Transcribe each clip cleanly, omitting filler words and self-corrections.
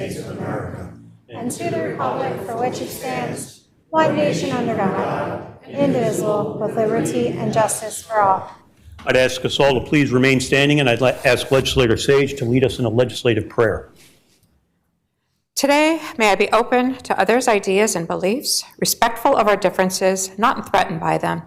States of America, and to the republic for which it stands, one nation under God, indivisible, with liberty and justice for all. I'd ask us all to please remain standing, and I'd ask Legislator Sage to lead us in a legislative prayer. Today, may I be open to others' ideas and beliefs, respectful of our differences, not threatened by them.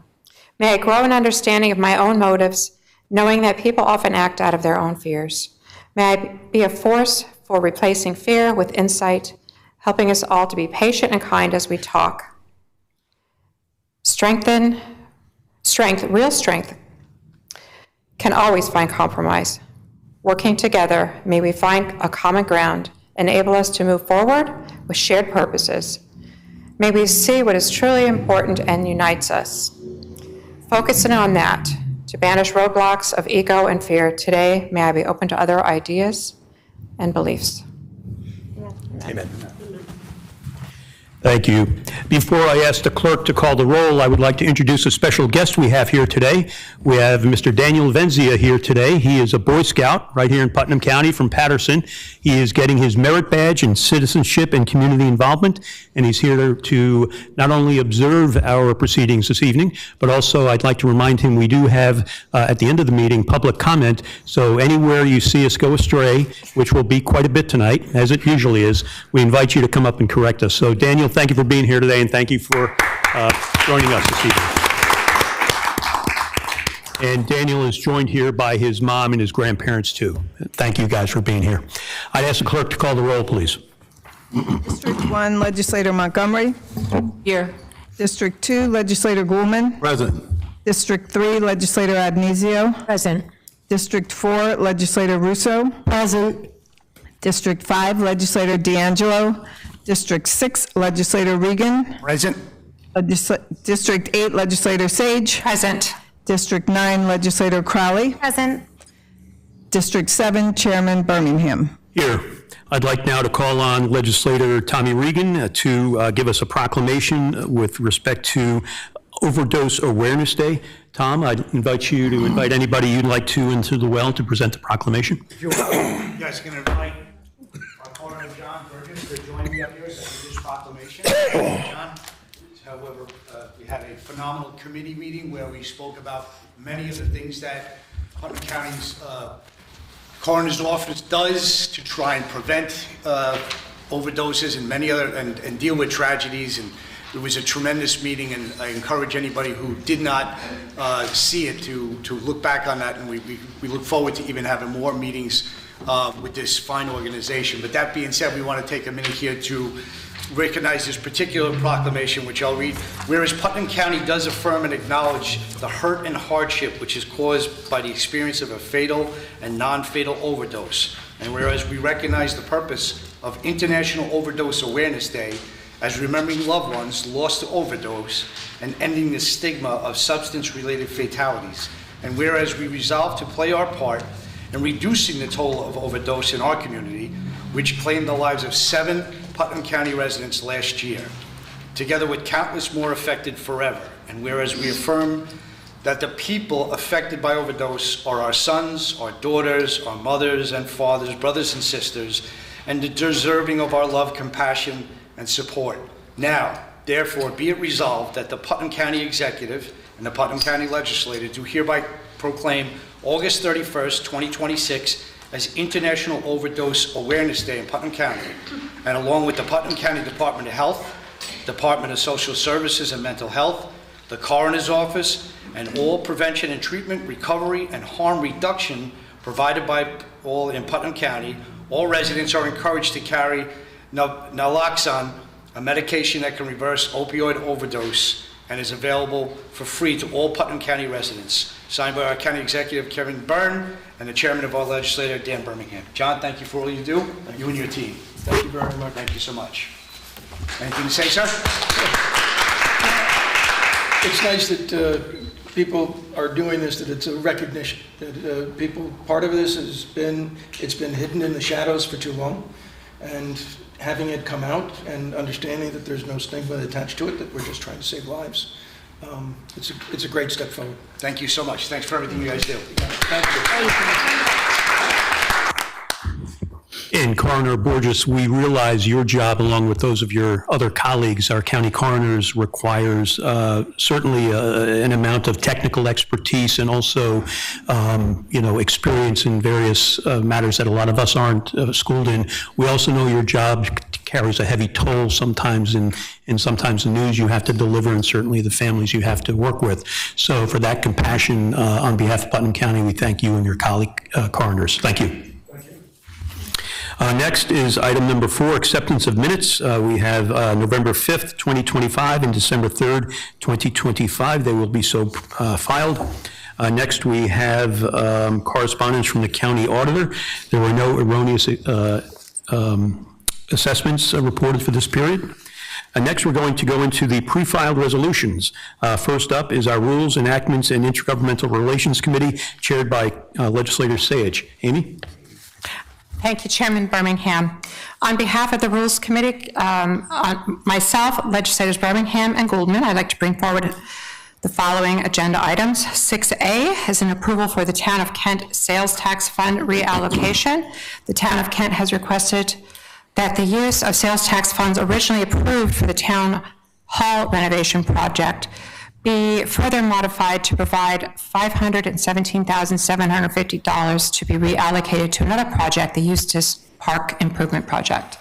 May I grow in understanding of my own motives, knowing that people often act out of their own fears. May I be a force for replacing fear with insight, helping us all to be patient and kind as we talk. Real strength can always find compromise. Working together, may we find a common ground, enable us to move forward with shared purposes. May we see what is truly important and unites us. Focusing on that, to banish roadblocks of ego and fear, today may I be open to other ideas and beliefs. Amen. Thank you. Before I ask the clerk to call the roll, I would like to introduce a special guest we have here today. We have Mr. Daniel Venzia here today. He is a Boy Scout right here in Putnam County from Patterson. He is getting his merit badge in citizenship and community involvement, and he's here to not only observe our proceedings this evening, but also I'd like to remind him we do have, at the end of the meeting, public comment. So anywhere you see us go astray, which will be quite a bit tonight, as it usually is, we invite you to come up and correct us. So Daniel, thank you for being here today, and thank you for joining us this evening. And Daniel is joined here by his mom and his grandparents, too. Thank you guys for being here. I'd ask the clerk to call the roll, please. District 1, Legislator Montgomery. Here. District 2, Legislator Goulman. Present. District 3, Legislator Adnesio. Present. District 4, Legislator Russo. Present. District 5, Legislator D'Angelo. District 6, Legislator Regan. Present. District 8, Legislator Sage. Present. District 9, Legislator Crowley. Present. District 7, Chairman Birmingham. Here. I'd like now to call on Legislator Tommy Regan to give us a proclamation with respect to Overdose Awareness Day. Tom, I'd invite you to invite anybody you'd like to into the well to present the proclamation. If you guys can invite our coroner, John Burgess, to join me up here so I can do this proclamation. John, however, we had a phenomenal committee meeting where we spoke about many of the things that Putnam County's coroner's office does to try and prevent overdoses and many other, and deal with tragedies. And it was a tremendous meeting, and I encourage anybody who did not see it to look back on that, and we look forward to even having more meetings with this fine organization. But that being said, we want to take a minute here to recognize this particular proclamation, which I'll read. Whereas Putnam County does affirm and acknowledge the hurt and hardship which is caused by the experience of a fatal and non-fatal overdose, and whereas we recognize the purpose of International Overdose Awareness Day as remembering loved ones lost to overdose and ending the stigma of substance-related fatalities, and whereas we resolve to play our part in reducing the toll of overdose in our community, which claimed the lives of 7 Putnam County residents last year, together with countless more affected forever. And whereas we affirm that the people affected by overdose are our sons, our daughters, our mothers and fathers, brothers and sisters, and deserving of our love, compassion, and support. Now, therefore, be it resolved that the Putnam County Executive and the Putnam County Legislature do hereby proclaim August 31st, 2026 as International Overdose Awareness Day in Putnam County, and along with the Putnam County Department of Health, Department of Social Services and Mental Health, the Coroner's Office, and all prevention and treatment, recovery, and harm reduction provided by all in Putnam County, all residents are encouraged to carry naloxone, a medication that can reverse opioid overdose and is available for free to all Putnam County residents. Signed by our County Executive, Kevin Byrne, and the Chairman of our Legislature, Dan Birmingham. John, thank you for all you do, you and your team. Thank you very much. Thank you so much. Anything to say, sir? It's nice that people are doing this, that it's a recognition, that people, part of this has been, it's been hidden in the shadows for too long, and having it come out and understanding that there's no stigma attached to it, that we're just trying to save lives. It's a great step forward. Thank you so much. Thanks for everything you guys do. Thank you. And Coroner Borges, we realize your job, along with those of your other colleagues, our county coroners, requires certainly an amount of technical expertise and also, experience in various matters that a lot of us aren't schooled in. We also know your job carries a heavy toll sometimes, and sometimes the news you have to deliver, and certainly the families you have to work with. So for that compassion, on behalf of Putnam County, we thank you and your colleague coroners. Thank you. Next is item number 4, acceptance of minutes. We have November 5th, 2025 and December 3rd, 2025. They will be so filed. Next, we have correspondence from the county auditor. There were no erroneous assessments reported for this period. Next, we're going to go into the pre-filed resolutions. First up is our Rules, Enactments, and Intergovernmental Relations Committee, chaired by Legislator Sage. Amy? Thank you, Chairman Birmingham. On behalf of the Rules Committee, myself, Legislators Birmingham and Goldman, I'd like to bring forward the following agenda items. 6A is an approval for the Town of Kent Sales Tax Fund reallocation. The Town of Kent has requested that the use of sales tax funds originally approved for the Town Hall renovation project be further modified to provide $517,750 to be reallocated to another project, the Eustis Park Improvement Project.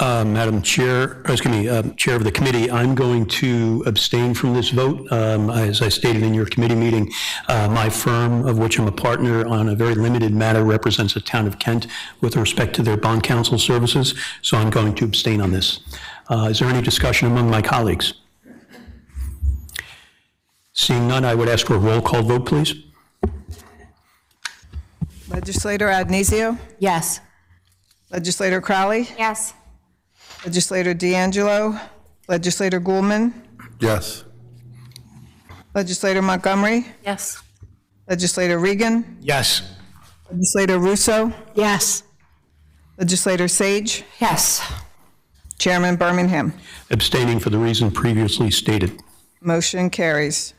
Madam Chair, Chair of the committee, I'm going to abstain from this vote. As I stated in your committee meeting, my firm, of which I'm a partner on a very limited matter, represents the Town of Kent with respect to their bond counsel services, so I'm going to abstain on this. Is there any discussion among my colleagues? Seeing none, I would ask for a roll call vote, please. Legislator Adnesio? Yes. Legislator Crowley? Yes. Legislator D'Angelo? Legislator Goulman? Yes. Legislator Montgomery? Yes. Legislator Regan? Yes. Legislator Russo? Yes. Legislator Sage? Yes. Chairman Birmingham? Abstaining for the reason previously stated. Motion carries.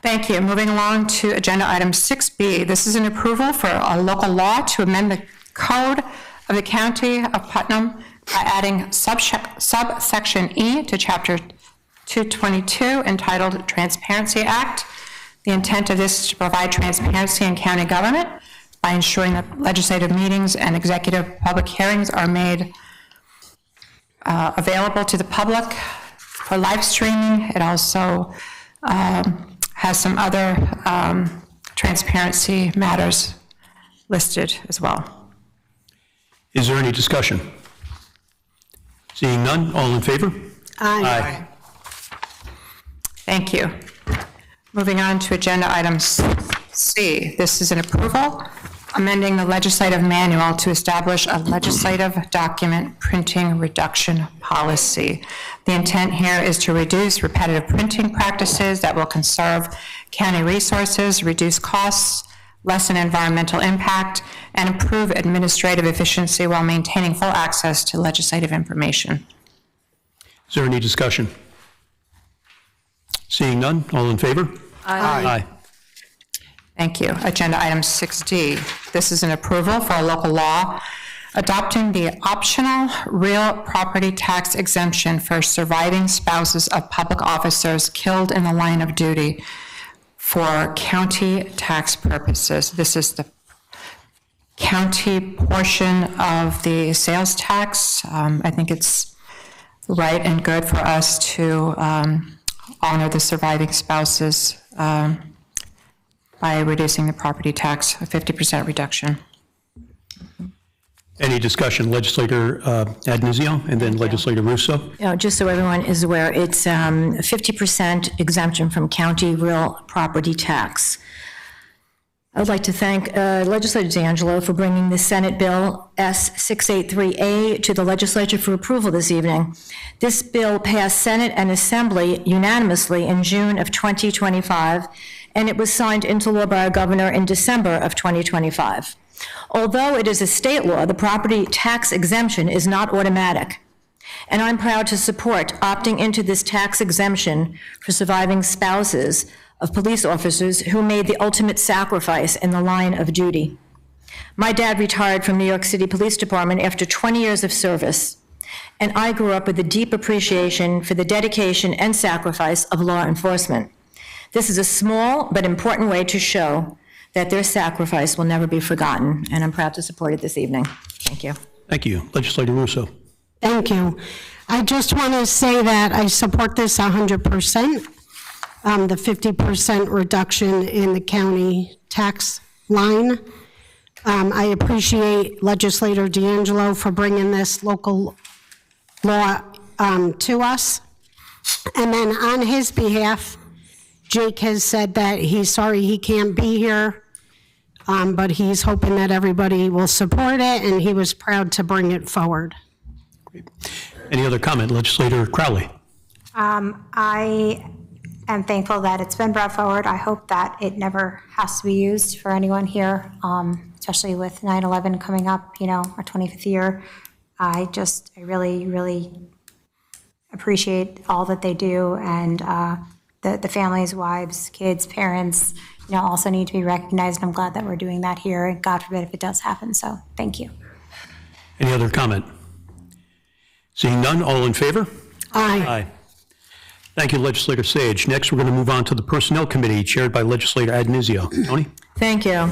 Thank you. Moving along to agenda item 6B. This is an approval for a local law to amend the code of the County of Putnam by adding subsection E to Chapter 222 entitled Transparency Act. The intent of this is to provide transparency in county government by ensuring that legislative meetings and executive public hearings are made available to the public for live streaming. It also has some other transparency matters listed as well. Is there any discussion? Seeing none, all in favor? Aye. Thank you. Moving on to agenda item C. This is an approval amending the legislative manual to establish a legislative document printing reduction policy. The intent here is to reduce repetitive printing practices that will conserve county resources, reduce costs, lessen environmental impact, and improve administrative efficiency while maintaining full access to legislative information. Is there any discussion? Seeing none, all in favor? Aye. Thank you. Agenda item 6D. This is an approval for a local law adopting the optional real property tax exemption for surviving spouses of public officers killed in the line of duty for county tax purposes. This is the county portion of the sales tax. I think it's right and good for us to honor the surviving spouses by reducing the property tax, a 50% reduction. Any discussion? Legislator Adnesio and then Legislator Russo. Just so everyone is aware, it's 50% exemption from county real property tax. I would like to thank Legislator D'Angelo for bringing the Senate Bill S683A to the legislature for approval this evening. This bill passed Senate and Assembly unanimously in June of 2025, and it was signed into law by our governor in December of 2025. Although it is a state law, the property tax exemption is not automatic. And I'm proud to support opting into this tax exemption for surviving spouses of police officers who made the ultimate sacrifice in the line of duty. My dad retired from New York City Police Department after 20 years of service, and I grew up with a deep appreciation for the dedication and sacrifice of law enforcement. This is a small but important way to show that their sacrifice will never be forgotten, and I'm proud to support it this evening. Thank you. Thank you. Legislator Russo. Thank you. I just want to say that I support this 100%, the 50% reduction in the county tax line. I appreciate Legislator D'Angelo for bringing this local law to us. And then on his behalf, Jake has said that he's sorry he can't be here, but he's hoping that everybody will support it, and he was proud to bring it forward. Any other comment? Legislator Crowley. I am thankful that it's been brought forward. I hope that it never has to be used for anyone here, especially with 9/11 coming up, our 25th year. I really, really appreciate all that they do, and the families, wives, kids, parents, also need to be recognized. I'm glad that we're doing that here, and God forbid if it does happen, so thank you. Any other comment? Seeing none, all in favor? Aye. Aye. Thank you, Legislator Sage. Next, we're going to move on to the Personnel Committee, chaired by Legislator Addonizio. Tony? Thank you.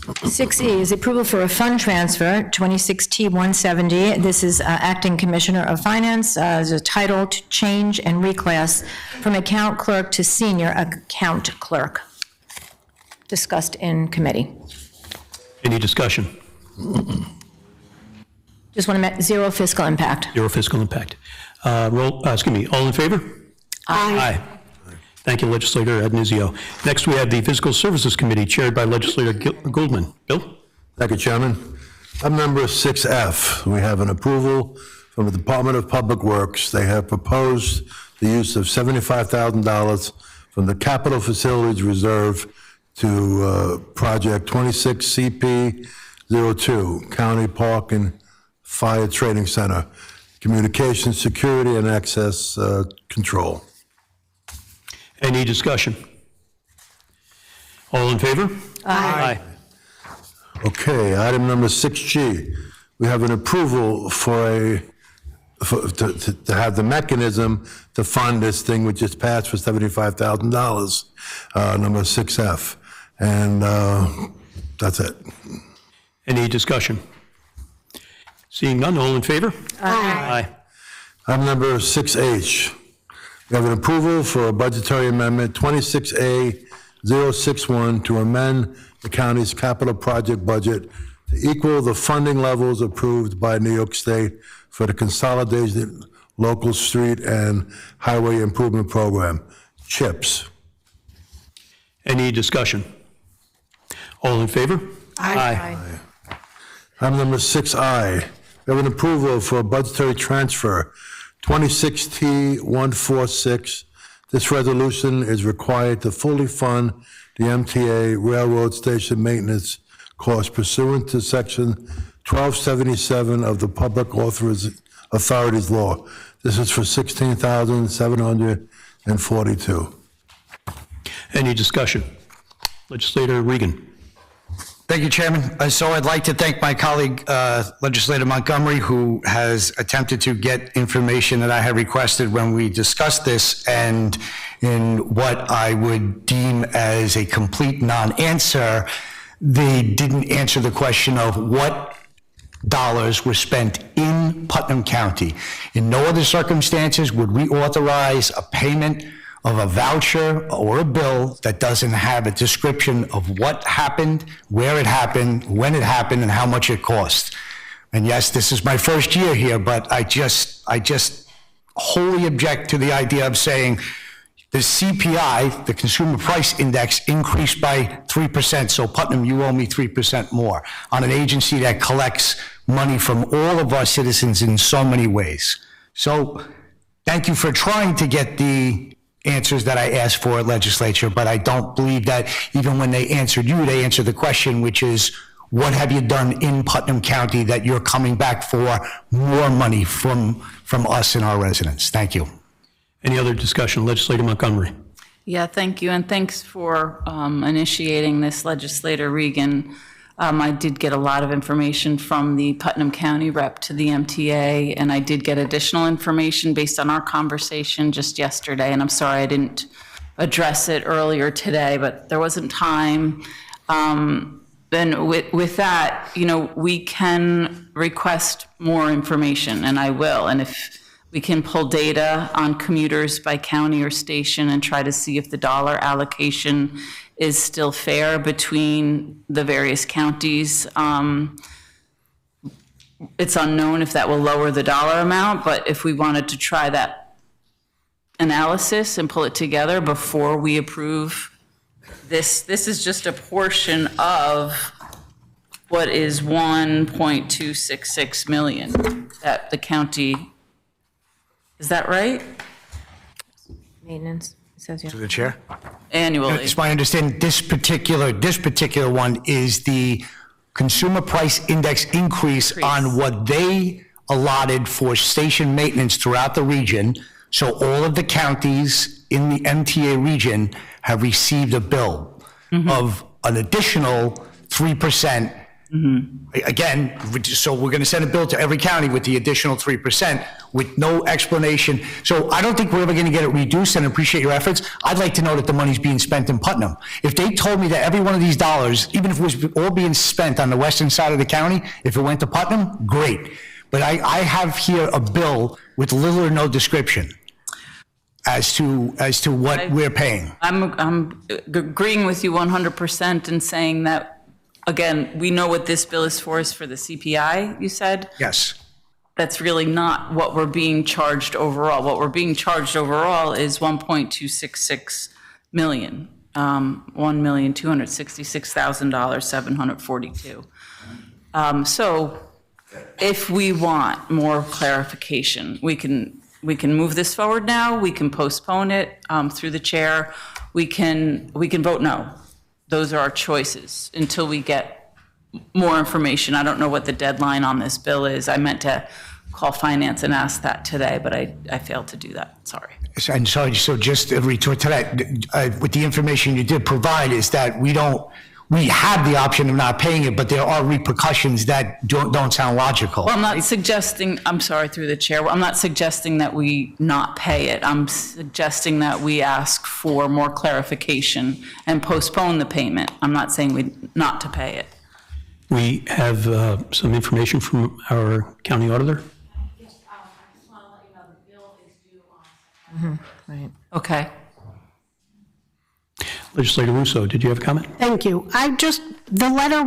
6E is approval for a fund transfer, 26T170. This is Acting Commissioner of Finance, as a title to change and reclass from account clerk to senior account clerk. Discussed in committee. Any discussion? Just want to make zero fiscal impact. Zero fiscal impact. All in favor? Aye. Thank you, Legislator Addonizio. Next, we have the Physical Services Committee, chaired by Legislator Goldman. Bill? Thank you, Chairman. Item number 6F, we have an approval from the Department of Public Works. They have proposed the use of $75,000 from the Capital Facilities Reserve to Project 26CP02, County Park and Fire Training Center, Communications, Security, and Access Control. Any discussion? All in favor? Aye. Okay, item number 6G, we have an approval to have the mechanism to fund this thing which just passed for $75,000, number 6F. And that's it. Any discussion? Seeing none, all in favor? Aye. Item number 6H, we have an approval for a budgetary amendment 26A061 to amend the county's capital project budget to equal the funding levels approved by New York State for the Consolidated Local Street and Highway Improvement Program, CHIPS. Any discussion? All in favor? Aye. Item number 6I, we have an approval for a budgetary transfer 26T146. This resolution is required to fully fund the MTA Railroad Station maintenance costs pursuant to Section 1277 of the Public Authorities Law. This is for $16,742. Any discussion? Legislator Regan. Thank you, Chairman. So I'd like to thank my colleague, Legislator Montgomery, who has attempted to get information that I had requested when we discussed this, and in what I would deem as a complete non-answer, they didn't answer the question of what dollars were spent in Putnam County. In no other circumstances would we authorize a payment of a voucher or a bill that doesn't have a description of what happened, where it happened, when it happened, and how much it cost. And yes, this is my first year here, but I just wholly object to the idea of saying the CPI, the Consumer Price Index, increased by 3%, so Putnam, you owe me 3% more on an agency that collects money from all of our citizens in so many ways. So thank you for trying to get the answers that I asked for, legislature, but I don't believe that even when they answered you, they answered the question, which is, what have you done in Putnam County that you're coming back for more money from us and our residents? Thank you. Any other discussion? Legislator Montgomery. Yeah, thank you, and thanks for initiating this, Legislator Regan. I did get a lot of information from the Putnam County rep to the MTA, and I did get additional information based on our conversation just yesterday, and I'm sorry I didn't address it earlier today, but there wasn't time. Then with that, you know, we can request more information, and I will, and if we can pull data on commuters by county or station and try to see if the dollar allocation is still fair between the various counties. It's unknown if that will lower the dollar amount, but if we wanted to try that analysis and pull it together before we approve this is just a portion of what is 1.266 million that the county, is that right? Maintenance, it says, yeah. To the chair? Annually. It's my understanding, this particular one is the consumer price index increase on what they allotted for station maintenance throughout the region. So all of the counties in the MTA region have received a bill of an additional 3%. Again, so we're going to send a bill to every county with the additional 3% with no explanation. So I don't think we're ever going to get it reduced, and appreciate your efforts. I'd like to know that the money's being spent in Putnam. If they told me that every one of these dollars, even if it was all being spent on the western side of the county, if it went to Putnam, great. But I have here a bill with little or no description as to what we're paying. I'm agreeing with you 100% and saying that, again, we know what this bill is for the CPI, you said? Yes. That's really not what we're being charged overall. What we're being charged overall is 1.266 million, $1,266,742. So if we want more clarification, we can move this forward now. We can postpone it through the chair. We can vote no. Those are our choices until we get more information. I don't know what the deadline on this bill is. I meant to call finance and ask that today, but I failed to do that. Sorry. And so just a retort to that, with the information you did provide is that we have the option of not paying it, but there are repercussions that don't sound logical. Well, I'm not suggesting, I'm sorry, through the chair, I'm not suggesting that we not pay it. I'm suggesting that we ask for more clarification and postpone the payment. I'm not saying not to pay it. We have some information from our county auditor. Yes, I just want to let you know the bill is due on September. Right. Okay. Legislator Russo, did you have a comment? Thank you. The letter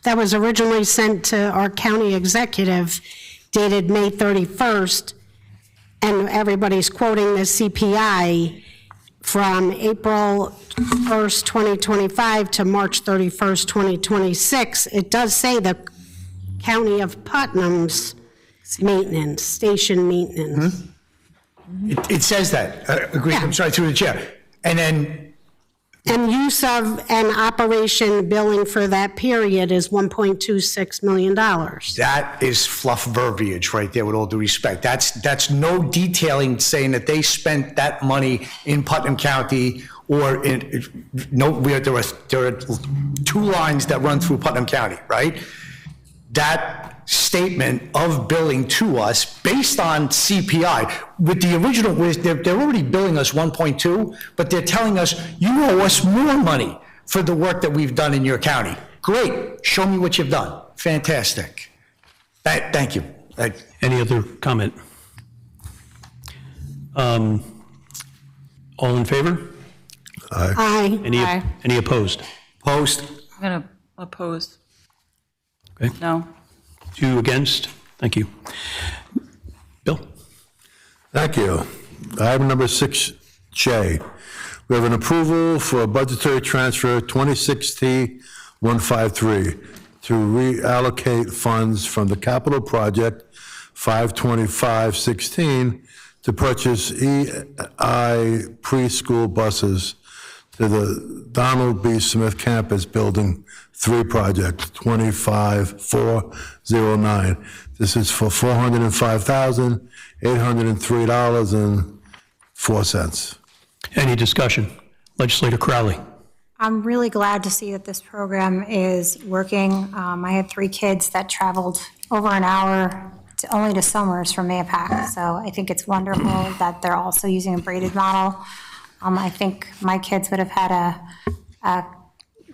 that was originally sent to our county executive dated May 31st, and everybody's quoting the CPI from April 1st, 2025 to March 31st, 2026. It does say the County of Putnam's maintenance, station maintenance. It says that. Agreed. I'm sorry, through the chair. And then And use of and operation billing for that period is $1.26 million. that is fluff verbiage right there, with all due respect. That's no detailing saying that they spent that money in Putnam County or there are two lines that run through Putnam County, right? That statement of billing to us based on CPI, with the original, they're already billing us 1.2, but they're telling us you owe us more money for the work that we've done in your county. Great, show me what you've done. Fantastic. Thank you. Any other comment? All in favor? Aye. Any opposed? Opposed? I'm going to oppose. Okay. No. 2 against? Thank you. Bill? Thank you. Item number 6J. We have an approval for a budgetary transfer 26T153 to reallocate funds from the capital project 52516 to purchase EI preschool buses to the Donald B. Smith Campus Building 3 project, 25409. This is for $405,803.04. Any discussion? Legislator Crowley? I'm really glad to see that this program is working. I had 3 kids that traveled over an hour only to Somers from Mayapack. So I think it's wonderful that they're also using a braided model. I think my kids would have had a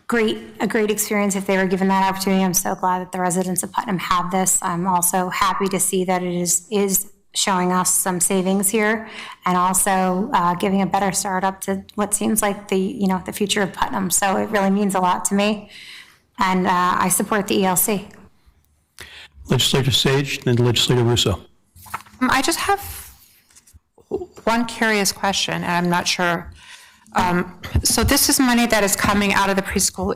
great experience if they were given that opportunity. I'm so glad that the residents of Putnam have this. I'm also happy to see that it is showing us some savings here and also giving a better start up to what seems like the future of Putnam. So it really means a lot to me. And I support the ELC. Legislator Sage, then Legislator Russo. I just have one curious question, and I'm not sure. So this is money that is coming out of the preschool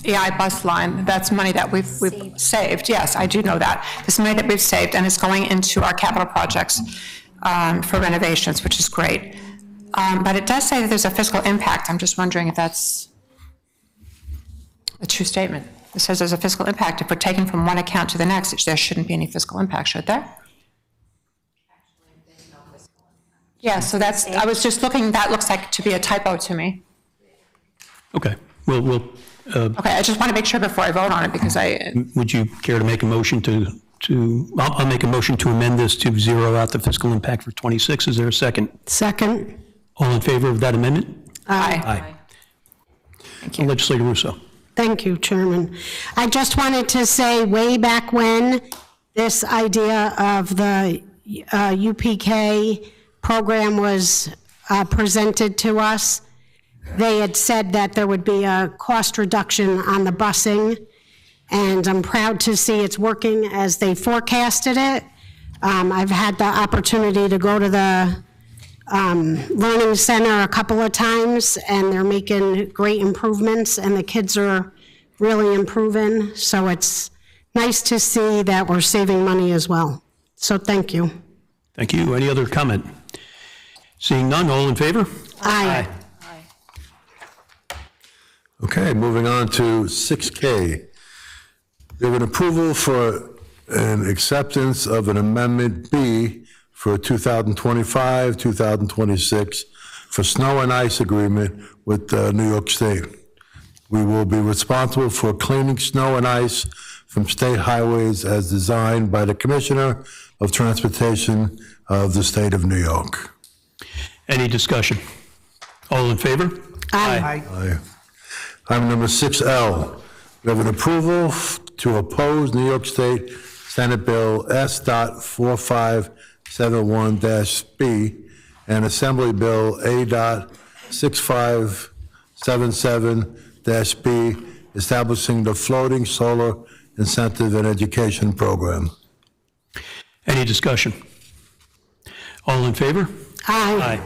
EI bus line. That's money that we've saved. Yes, I do know that. This is money that we've saved, and it's going into our capital projects for renovations, which is great. But it does say that there's a fiscal impact. I'm just wondering if that's a true statement. It says there's a fiscal impact. If we're taking from one account to the next, there shouldn't be any fiscal impact, should there? Yeah, so that's, I was just looking, that looks like to be a typo to me. Okay, we'll, Okay, I just want to make sure before I vote on it, because would you care to make a motion I'll make a motion to amend this to zero out the fiscal impact for 26. Is there a second? Second. All in favor of that amendment? Aye. Aye. Thank you. Legislator Russo. Thank you, Chairman. I just wanted to say, way back when, this idea of the UPK program was presented to us, they had said that there would be a cost reduction on the busing, and I'm proud to see it's working as they forecasted it. I've had the opportunity to go to the Learning Center a couple of times, and they're making great improvements, and the kids are really improving. So it's nice to see that we're saving money as well. So thank you. Thank you. Any other comment? Seeing none, all in favor? Aye. Okay, moving on to 6K. We have an approval for an acceptance of an Amendment B for 2025, 2026 for snow and ice agreement with New York State. We will be responsible for cleaning snow and ice from state highways as designed by the Commissioner of Transportation of the State of New York. Any discussion? All in favor? Aye. Aye. Item number 6L, we have an approval to oppose New York State Senate Bill S.4571-B and Assembly Bill A.6577-B, establishing the Floating Solar Incentive and Education Program. Any discussion? All in favor? Aye.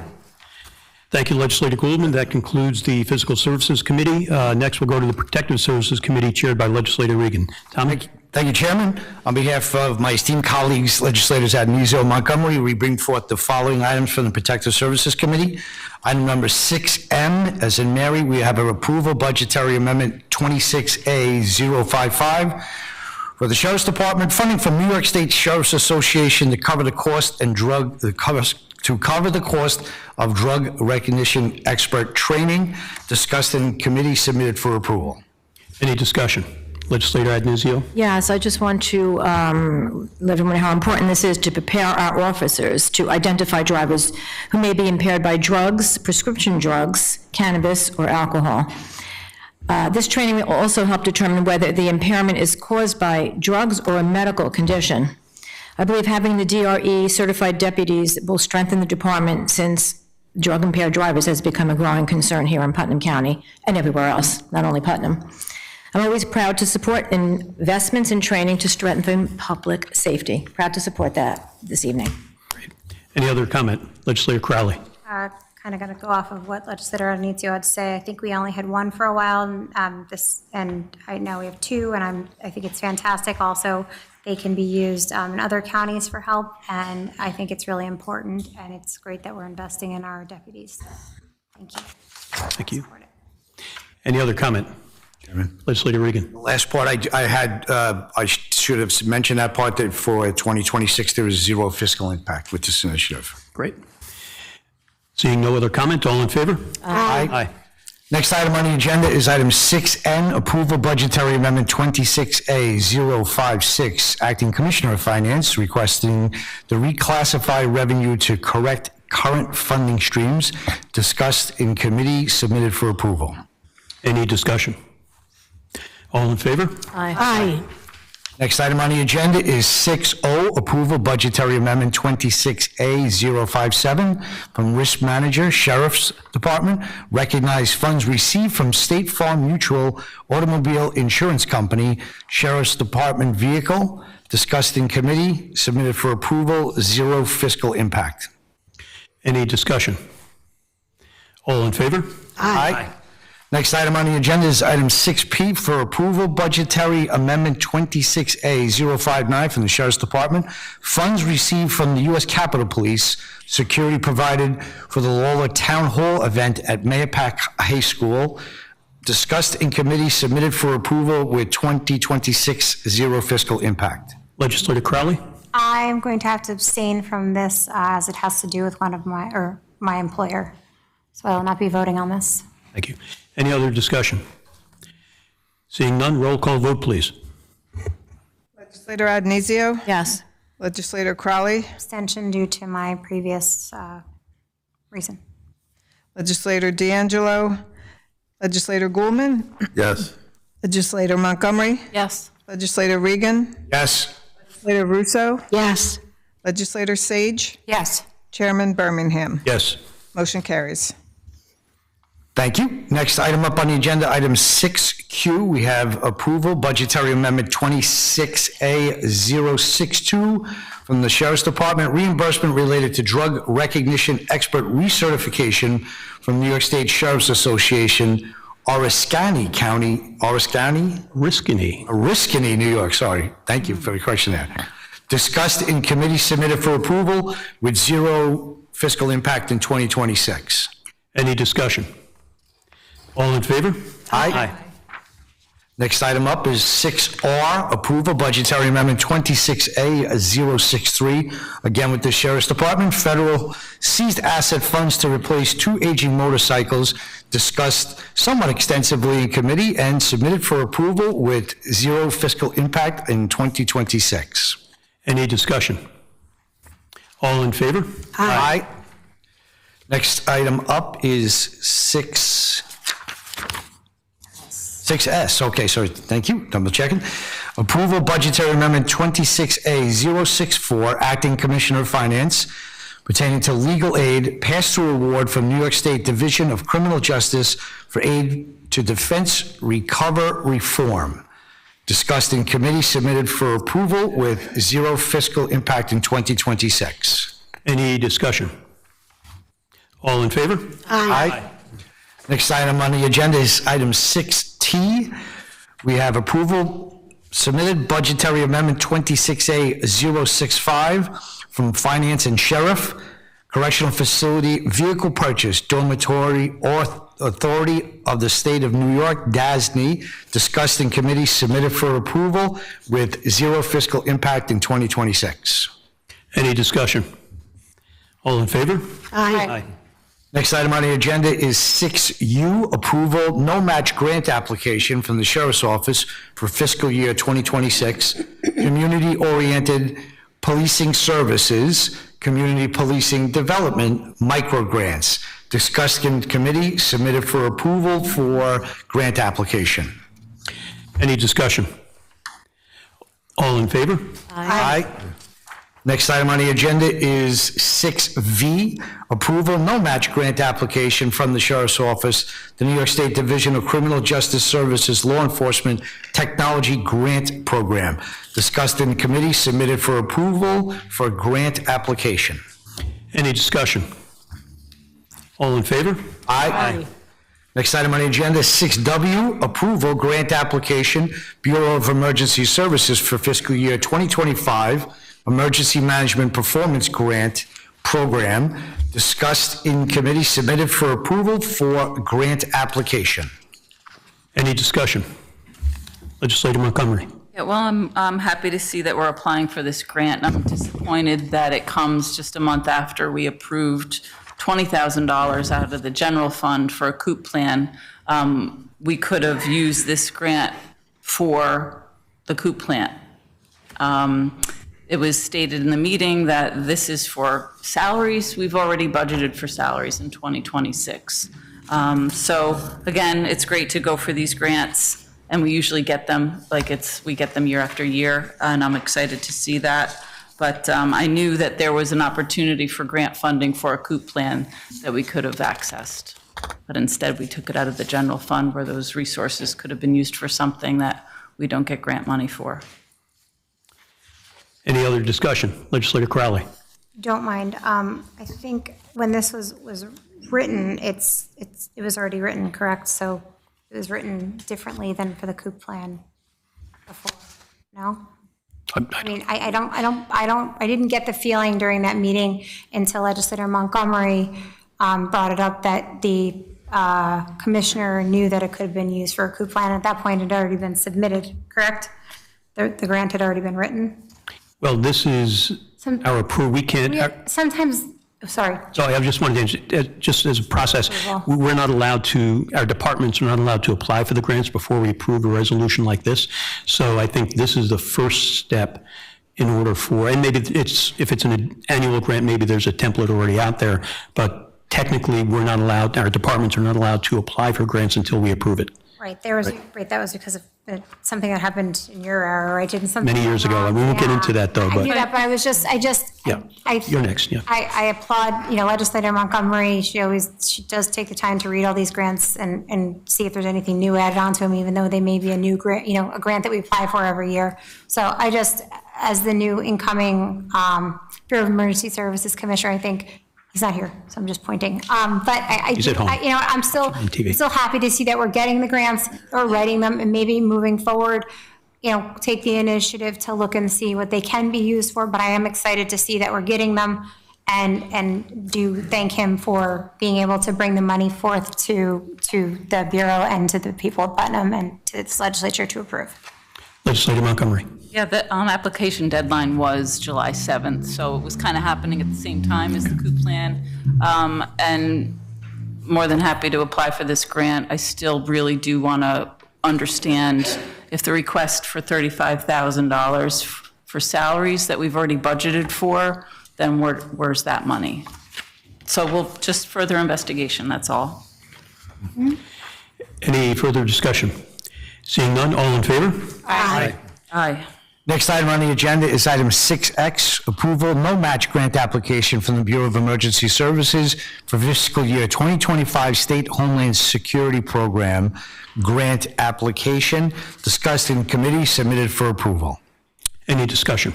Thank you, Legislator Goulden. That concludes the Physical Services Committee. Next, we'll go to the Protective Services Committee chaired by Legislator Regan. Tommy? Thank you, Chairman. On behalf of my esteemed colleagues, legislators Addonizio and Montgomery, we bring forth the following items from the Protective Services Committee. Item number 6M, as in Mary, we have a approval budgetary amendment 26A055 for the Sheriff's Department, funding from New York State Sheriff's Association to cover the cost and cover the cost of drug recognition expert training, discussed in committee, submitted for approval. Any discussion? Legislator Addonizio? Yes, I just want to let everyone know how important this is to prepare our officers to identify drivers who may be impaired by drugs, prescription drugs, cannabis, or alcohol. This training will also help determine whether the impairment is caused by drugs or a medical condition. I believe having the DRE certified deputies will strengthen the department, since drug-impaired drivers has become a growing concern here in Putnam County and everywhere else, not only Putnam. I'm always proud to support investments in training to strengthen public safety. Proud to support that this evening. Great. Any other comment? Legislator Crowley? Kind of going to go off of what Legislator Addonizio had to say. I think we only had one for a while, and now we have 2, and I think it's fantastic. Also, they can be used in other counties for help, and I think it's really important, and it's great that we're investing in our deputies. Thank you. Thank you. Any other comment? Chairman. Legislator Regan? Last part, I should have mentioned that part, that for 2026, there is zero fiscal impact with this initiative. Great. Seeing no other comment, all in favor? Aye. Aye. Next item on the agenda is item 6N, approval budgetary amendment 26A056, acting Commissioner of Finance requesting the reclassify revenue to correct current funding streams, discussed in committee, submitted for approval. Any discussion? All in favor? Aye. Next item on the agenda is 6O, approval budgetary amendment 26A057 from Risk Manager, Sheriff's Department, recognize funds received from State Farm Mutual Automobile Insurance Company, Sheriff's Department vehicle, discussed in committee, submitted for approval, zero fiscal impact. Any discussion? All in favor? Aye. Next item on the agenda is item 6P for approval, budgetary amendment 26A059 from the Sheriff's Department. Funds received from the U.S. Capitol Police, security provided for the Lawler Town Hall event at Mayapack High School, discussed in committee, submitted for approval with 2026 zero fiscal impact. Legislator Crowley? I'm going to have to abstain from this as it has to do with one of my employer. So I will not be voting on this. Thank you. Any other discussion? Seeing none, roll call vote, please. Legislator Adenizio? Yes. Legislator Crowley? Abstention due to my previous reason. Legislator D'Angelo? Legislator Goulman? Yes. Legislator Montgomery? Yes. Legislator Regan? Yes. Legislator Russo? Yes. Legislator Sage? Yes. Chairman Birmingham? Yes. Motion carries. Thank you. Next item up on the agenda, item 6Q, we have approval, budgetary amendment 26A062 from the Sheriff's Department, reimbursement related to drug recognition expert recertification from New York State Sheriff's Association, Oriskany County, Oriskany, New York, sorry. Thank you for the correction there. Discussed in committee, submitted for approval with zero fiscal impact in 2026. Any discussion? All in favor? Aye. Next item up is 6R, approval budgetary amendment 26A063, again with the Sheriff's Department, federal seized asset funds to replace 2 aging motorcycles, discussed somewhat extensively in committee and submitted for approval with zero fiscal impact in 2026. Any discussion? All in favor? Aye. Next item up is 6S, okay, sorry, thank you, double checking. Approval budgetary amendment 26A064, acting Commissioner of Finance, pertaining to legal aid pass-through award from New York State Division of Criminal Justice for aid to defense recover reform. Discussed in committee, submitted for approval with zero fiscal impact in 2026. Any discussion? All in favor? Aye. Next item on the agenda is item 6T. We have approval, submitted budgetary amendment 26A065 from Finance and Sheriff, Correctional Facility Vehicle Purchase, Dormitory Authority of the State of New York, DASNY, discussed in committee, submitted for approval with zero fiscal impact in 2026. Any discussion? All in favor? Aye. Next item on the agenda is 6U, approval, no match grant application from the Sheriff's Office for fiscal year 2026, community-oriented policing services, community policing development, micro grants. Discussed in committee, submitted for approval for grant application. Any discussion? All in favor? Aye. Next item on the agenda is 6V, approval, no match grant application from the Sheriff's Office, the New York State Division of Criminal Justice Services Law Enforcement Technology Grant Program. Discussed in committee, submitted for approval for grant application. Any discussion? All in favor? Aye. Next item on the agenda is 6W, approval, grant application, Bureau of Emergency Services for fiscal year 2025, Emergency Management Performance Grant Program, discussed in committee, submitted for approval for grant application. Any discussion? Legislator Montgomery. Yeah, well, I'm happy to see that we're applying for this grant. I'm disappointed that it comes just a month after we approved $20,000 out of the general fund for a COOP plan we could have used this grant for the coop plant. It was stated in the meeting that this is for salaries. We've already budgeted for salaries in 2026. So again, it's great to go for these grants, and we usually get them, we get them year after year, and I'm excited to see that. But I knew that there was an opportunity for grant funding for a coop plan that we could have accessed. But instead, we took it out of the general fund where those resources could have been used for something that we don't get grant money for. Any other discussion? Legislator Crowley. Don't mind. I think when this was written, it was already written, correct? So it was written differently than for the coop plan before, no? I mean, I didn't get the feeling during that meeting until Legislator Montgomery brought it up that the commissioner knew that it could have been used for a coop plan. At that point, it had already been submitted, correct? The grant had already been written? Well, this is our approval. We can't. Sometimes, sorry. Sorry, I just wanted to, just as a process, we're not allowed to, our departments are not allowed to apply for the grants before we approve a resolution like this. So I think this is the first step in order for, and maybe if it's an annual grant, maybe there's a template already out there, but technically we're not allowed, our departments are not allowed to apply for grants until we approve it. Right, that was because of something that happened in your era, right? Didn't something Many years ago. We won't get into that, though, I but- knew that, but You're next, yeah. I applaud, Legislator Montgomery. She does take the time to read all these grants and see if there's anything new added onto them, even though they may be a new grant, a grant that we apply for every year. So I just, as the new incoming Bureau of Emergency Services Commissioner, I think, he's not here, so I'm just pointing. But He's at home. I'm still happy to see that we're getting the grants, or writing them, and maybe moving forward, take the initiative to look and see what they can be used for. But I am excited to see that we're getting them, and do thank him for being able to bring the money forth to the Bureau and to the people of Putnam and to its legislature to approve. Legislator Montgomery. Yeah, the application deadline was July 7th, so it was kind of happening at the same time as the coop plan. And more than happy to apply for this grant. I still really do want to understand if the request for $35,000 for salaries that we've already budgeted for, then where's that money? So we'll just further investigation, that's all. Any further discussion? Seeing none, all in favor? Aye. Aye. Next item on the agenda is item 6X, approval no match grant application from the Bureau of Emergency Services for fiscal year 2025 State Homeland Security Program grant application, discussed in committee, submitted for approval. Any discussion?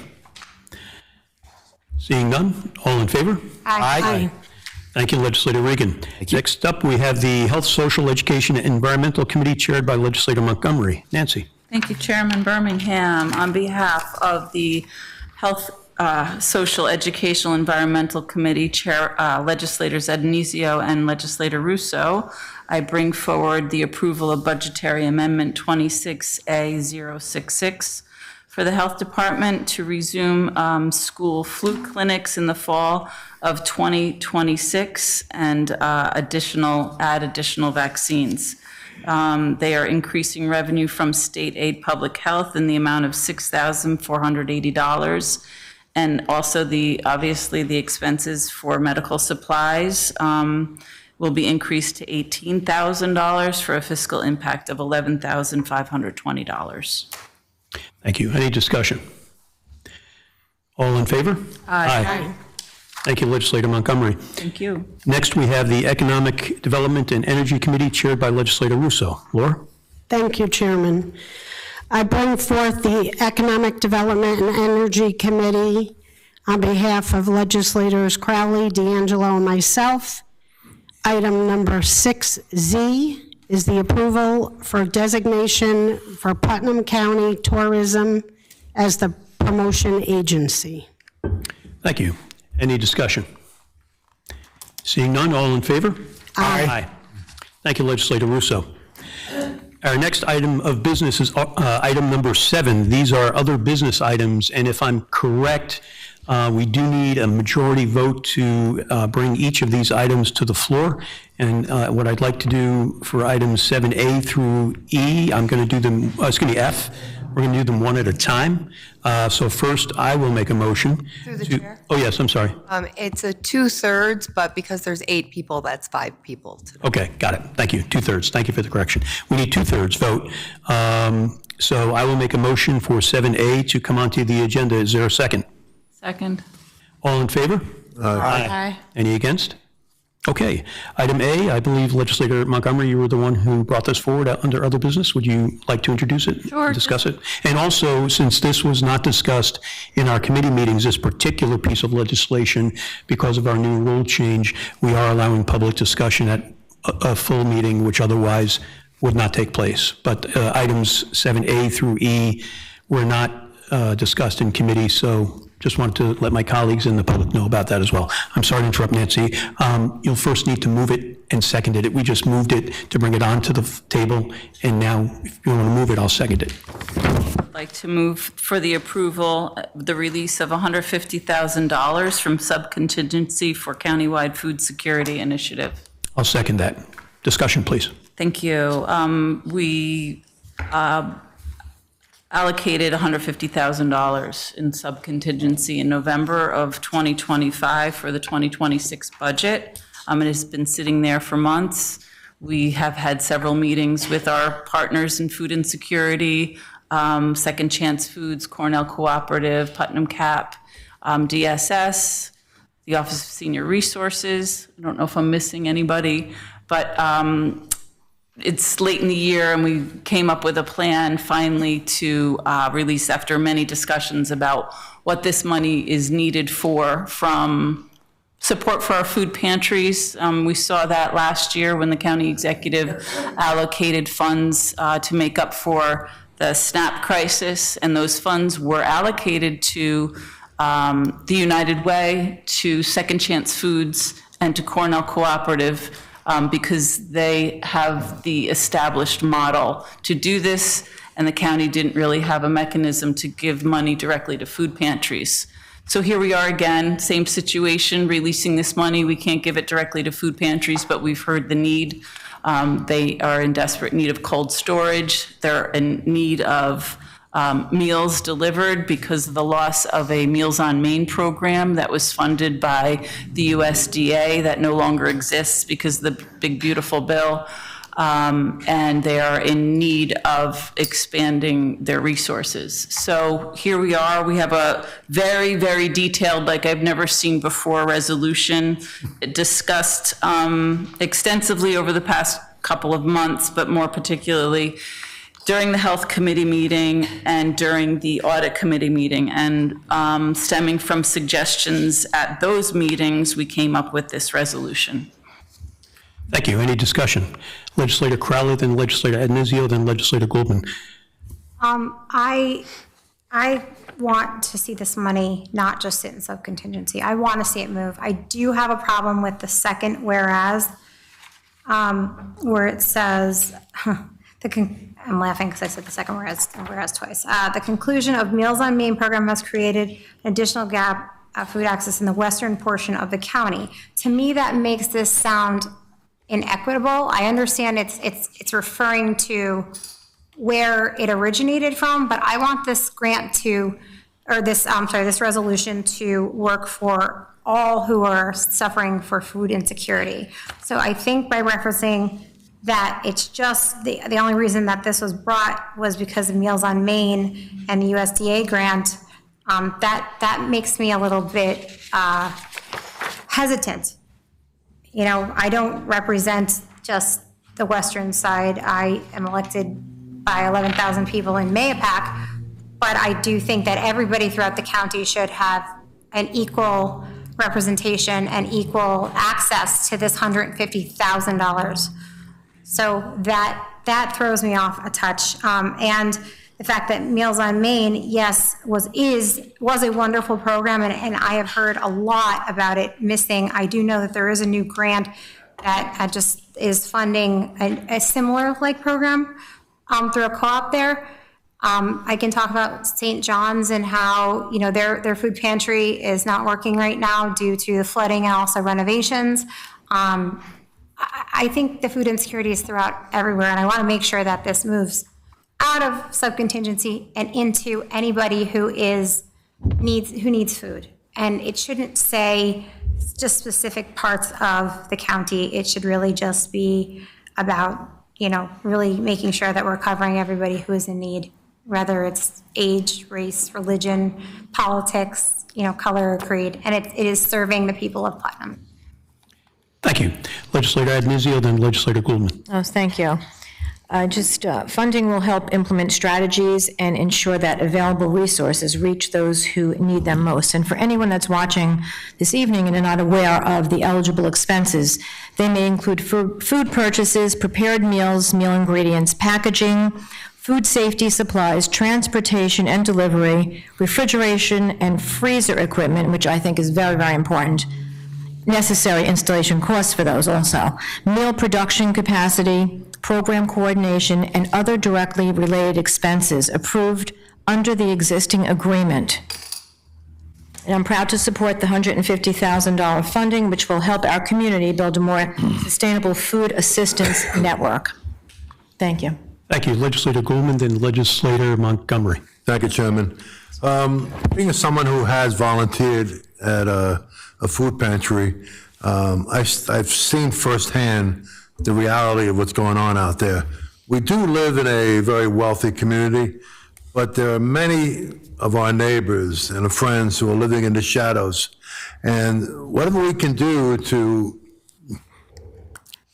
Seeing none, all in favor? Aye. Thank you, Legislator Regan. Next up, we have the Health, Social, Education, and Environmental Committee chaired by Legislator Montgomery. Nancy. Thank you, Chairman Birmingham. On behalf of the Health, Social, Educational, Environmental Committee Chair, Legislators Adenizio and Legislator Russo, I bring forward the approval of Budgetary Amendment 26A066 for the Health Department to resume school flu clinics in the fall of 2026 and add additional vaccines. They are increasing revenue from state aid public health in the amount of $6,480. And also obviously the expenses for medical supplies will be increased to $18,000 for a fiscal impact of $11,520. Thank you. Any discussion? All in favor? Aye. Thank you, Legislator Montgomery. Thank you. Next, we have the Economic Development and Energy Committee chaired by Legislator Russo. Laura? Thank you, Chairman. I bring forth the Economic Development and Energy Committee on behalf of Legislators Crowley, D'Angelo, and myself. Item number 6Z is the approval for designation for Putnam County Tourism as the promotion agency. Thank you. Any discussion? Seeing none, all in favor? Aye. Thank you, Legislator Russo. Our next item of business is item number 7. These are other business items, and if I'm correct, We do need a majority vote to bring each of these items to the floor. And what I'd like to do for items 7A through E, I'm going to do them, F, we're going to do them one at a time. So first, I will make a motion. Through the to- chair? Oh, yes, I'm sorry. It's a 2/3, but because there's 8 people, that's 5 people. Okay, got it. Thank you. 2/3. Thank you for the correction. We need 2/3 vote. So I will make a motion for 7A to come onto the agenda. Is there a second? Second. All in favor? Aye. Any against? Okay. Item A, I believe Legislator Montgomery, you were the one who brought this forward under other business. Would you like to introduce it? Sure. Discuss it? And also, since this was not discussed in our committee meetings, this particular piece of legislation, because of our new rule change, we are allowing public discussion at a full meeting, which otherwise would not take place. But items 7A through E were not discussed in committee, so just wanted to let my colleagues and the public know about that as well. I'm sorry to interrupt, Nancy. You'll first need to move it and second it. We just moved it to bring it onto the table, and now if you want to move it, I'll second it. I'd like to move for the approval, the release of $150,000 from subcontingency for countywide food security initiative. I'll second that. Discussion, please. Thank you. We allocated $150,000 in subcontingency in November of 2025 for the 2026 budget. It has been sitting there for months. We have had several meetings with our partners in food insecurity, Second Chance Foods, Cornell Cooperative, Putnam CAP, DSS, the Office of Senior Resources. I don't know if I'm missing anybody, but it's late in the year, and we came up with a plan finally to release, after many discussions about what this money is needed for, from support for our food pantries. We saw that last year when the county executive allocated funds to make up for the SNAP crisis, and those funds were allocated to the United Way, to Second Chance Foods, and to Cornell Cooperative, because they have the established model to do this, and the county didn't really have a mechanism to give money directly to food pantries. So here we are again, same situation, releasing this money. We can't give it directly to food pantries, but we've heard the need. They are in desperate need of cold storage. They're in need of meals delivered because of the loss of a Meals on Main program that was funded by the USDA that no longer exists because of the big beautiful bill. And they are in need of expanding their resources. So here we are. We have a very, very detailed, like I've never seen before, resolution discussed extensively over the past couple of months, but more particularly during the Health Committee meeting and during the Audit Committee meeting. And stemming from suggestions at those meetings, we came up with this resolution. Thank you. Any discussion? Legislator Crowley, then Legislator Ednizio, then Legislator Goldman. I want to see this money not just sit in subcontingency. I want to see it move. I do have a problem with the second whereas, where it says, I'm laughing because I said the second whereas twice. The conclusion of Meals on Main program has created an additional gap of food access in the western portion of the county. To me, that makes this sound inequitable. I understand it's referring to where it originated from, but I want this grant to, or this, this resolution to work for all who are suffering for food insecurity. So I think by referencing that it's just, the only reason that this was brought was because of Meals on Main and the USDA grant, that makes me a little bit hesitant. You know, I don't represent just the western side. I am elected by 11,000 people in Mayapack, but I do think that everybody throughout the county should have an equal representation and equal access to this $150,000. So that throws me off a touch. And the fact that Meals on Main, yes, was a wonderful program, and I have heard a lot about it missing. I do know that there is a new grant that just is funding a similar like program through a co-op there. I can talk about St. John's and how, their food pantry is not working right now due to the flooding and also renovations. I think the food insecurity is throughout everywhere, and I want to make sure that this moves out of sub-contingency and into anybody who needs food. And it shouldn't say just specific parts of the county. It should really just be about, really making sure that we're covering everybody who is in need, whether it's age, race, religion, politics, color or creed, and it is serving the people of Putnam. Thank you. Legislator Admizio, then Legislator Goulman. Oh, thank you. Funding will help implement strategies and ensure that available resources reach those who need them most. And for anyone that's watching this evening and are not aware of the eligible expenses, they may include food purchases, prepared meals, meal ingredients, packaging, food safety supplies, transportation and delivery, refrigeration and freezer equipment, which I think is very, very important, necessary installation costs for those also, meal production capacity, program coordination, and other directly related expenses approved under the existing agreement. And I'm proud to support the $150,000 funding, which will help our community build a more sustainable food assistance network. Thank you. Thank you. Legislator Goulman, then Legislator Montgomery. Thank you, Chairman. Being someone who has volunteered at a food pantry, I've seen firsthand the reality of what's going on out there. We do live in a very wealthy community, but there are many of our neighbors and friends who are living in the shadows. And whatever we can do to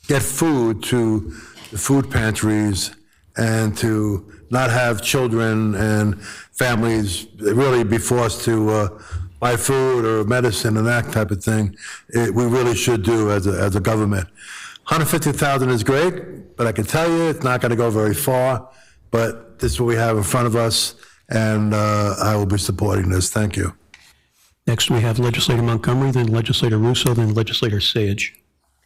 get food to the food pantries and to not have children and families really be forced to buy food or medicine and that type of thing, we really should do as a government. $150,000 is great, but I can tell you it's not going to go very far. But this is what we have in front of us, and I will be supporting this. Thank you. Next, we have Legislator Montgomery, then Legislator Russo, then Legislator Sage.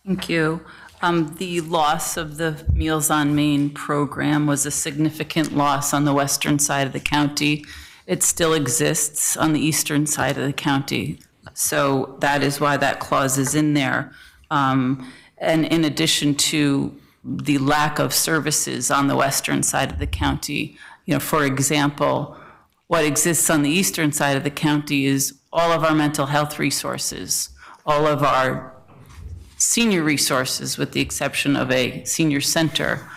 Thank you. The loss of the Meals on Main program was a significant loss on the western side of the county. It still exists on the eastern side of the county. So that is why that clause is in there. And in addition to the lack of services on the western side of the county, for example, what exists on the eastern side of the county is all of our mental health resources, all of our senior resources, with the exception of a senior center,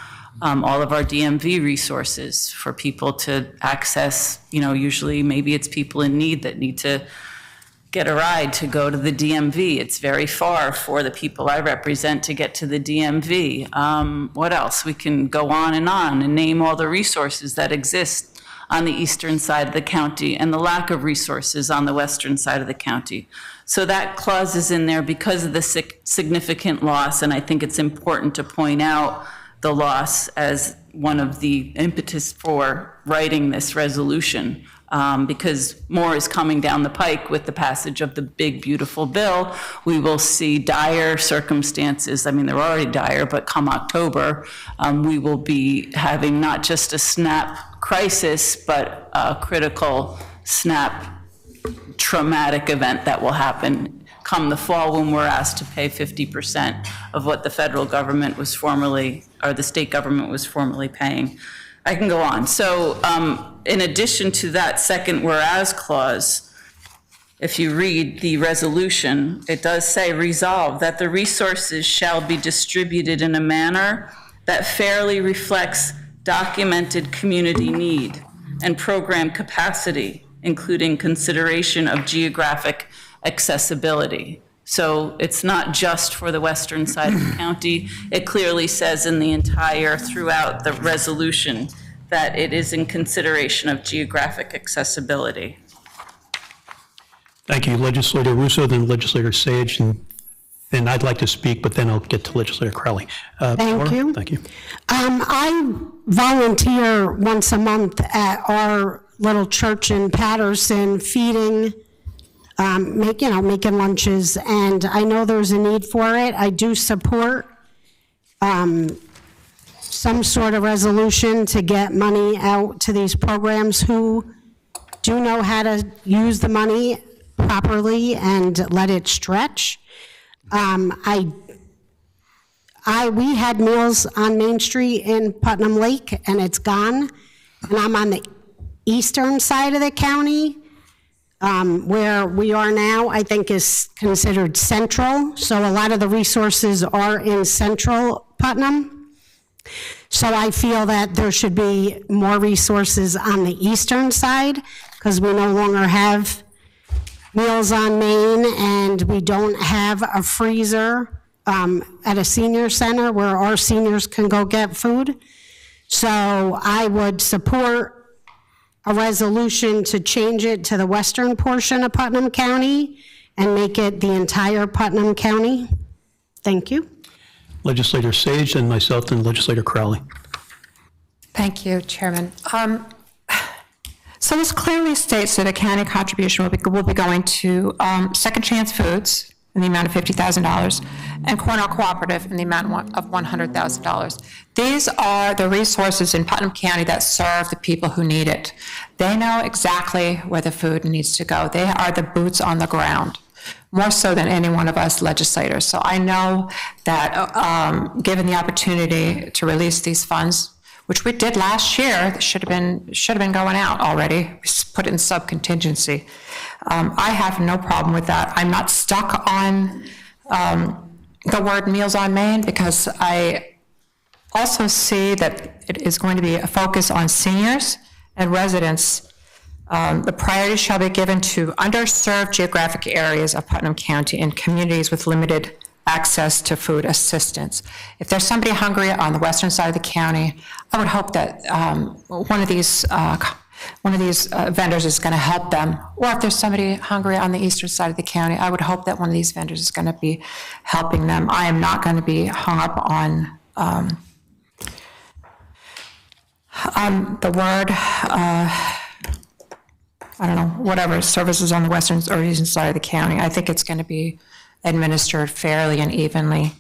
all of our DMV resources for people to access, usually maybe it's people in need that need to get a ride to go to the DMV. It's very far for the people I represent to get to the DMV. What else? We can go on and name all the resources that exist on the eastern side of the county and the lack of resources on the western side of the county. So that clause is in there because of the significant loss, and I think it's important to point out the loss as one of the impetus for writing this resolution. Because more is coming down the pike with the passage of the big, beautiful bill. We will see dire circumstances. I mean, they're already dire, but come October, we will be having not just a SNAP crisis, but a critical SNAP traumatic event that will happen come the fall when we're asked to pay 50% of what the federal government was formerly, or the state government was formerly paying. I can go on. So in addition to that second whereas clause, if you read the resolution, it does say resolve that the resources shall be distributed in a manner that fairly reflects documented community need and program capacity, including consideration of geographic accessibility. So it's not just for the western side of the county. It clearly says in the entire, throughout the resolution, that it is in consideration of geographic accessibility. Thank you. Legislator Russo, then Legislator Sage, and then I'd like to speak, but then I'll get to Legislator Crowley. Thank you. Thank you. I volunteer once a month at our little church in Patterson, feeding, making lunches, and I know there's a need for it. I do support some sort of resolution to get money out to these programs who do know how to use the money properly and let it stretch. We had Meals on Main Street in Putnam Lake, and it's gone. And I'm on the eastern side of the county, where we are now, I think is considered central. So a lot of the resources are in central Putnam. So I feel that there should be more resources on the eastern side, because we no longer have Meals on Main, and we don't have a freezer at a senior center where our seniors can go get food. So I would support a resolution to change it to the western portion of Putnam County and make it the entire Putnam County. Thank you. Legislator Sage, and myself, and Legislator Crowley. Thank you, Chairman. So this clearly states that a county contribution will be going to Second Chance Foods in the amount of $50,000 and Cornell Cooperative in the amount of $100,000. These are the resources in Putnam County that serve the people who need it. They know exactly where the food needs to go. They are the boots on the ground, more so than any one of us legislators. So I know that given the opportunity to release these funds, which we did last year, should have been going out already. We put it in sub-contingency. I have no problem with that. I'm not stuck on the word Meals on Main, because I also see that it is going to be a focus on seniors and residents. The priority shall be given to underserved geographic areas of Putnam County and communities with limited access to food assistance. If there's somebody hungry on the western side of the county, I would hope that one of these vendors is going to help them. Or if there's somebody hungry on the eastern side of the county, I would hope that one of these vendors is going to be helping them. I am not going to be hung up on the word, I don't know, whatever, services on the western or eastern side of the county. I think it's going to be administered fairly and evenly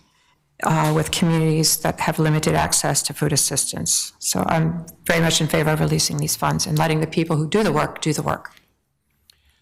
with communities that have limited access to food assistance. So I'm very much in favor of releasing these funds and letting the people who do the work do the work.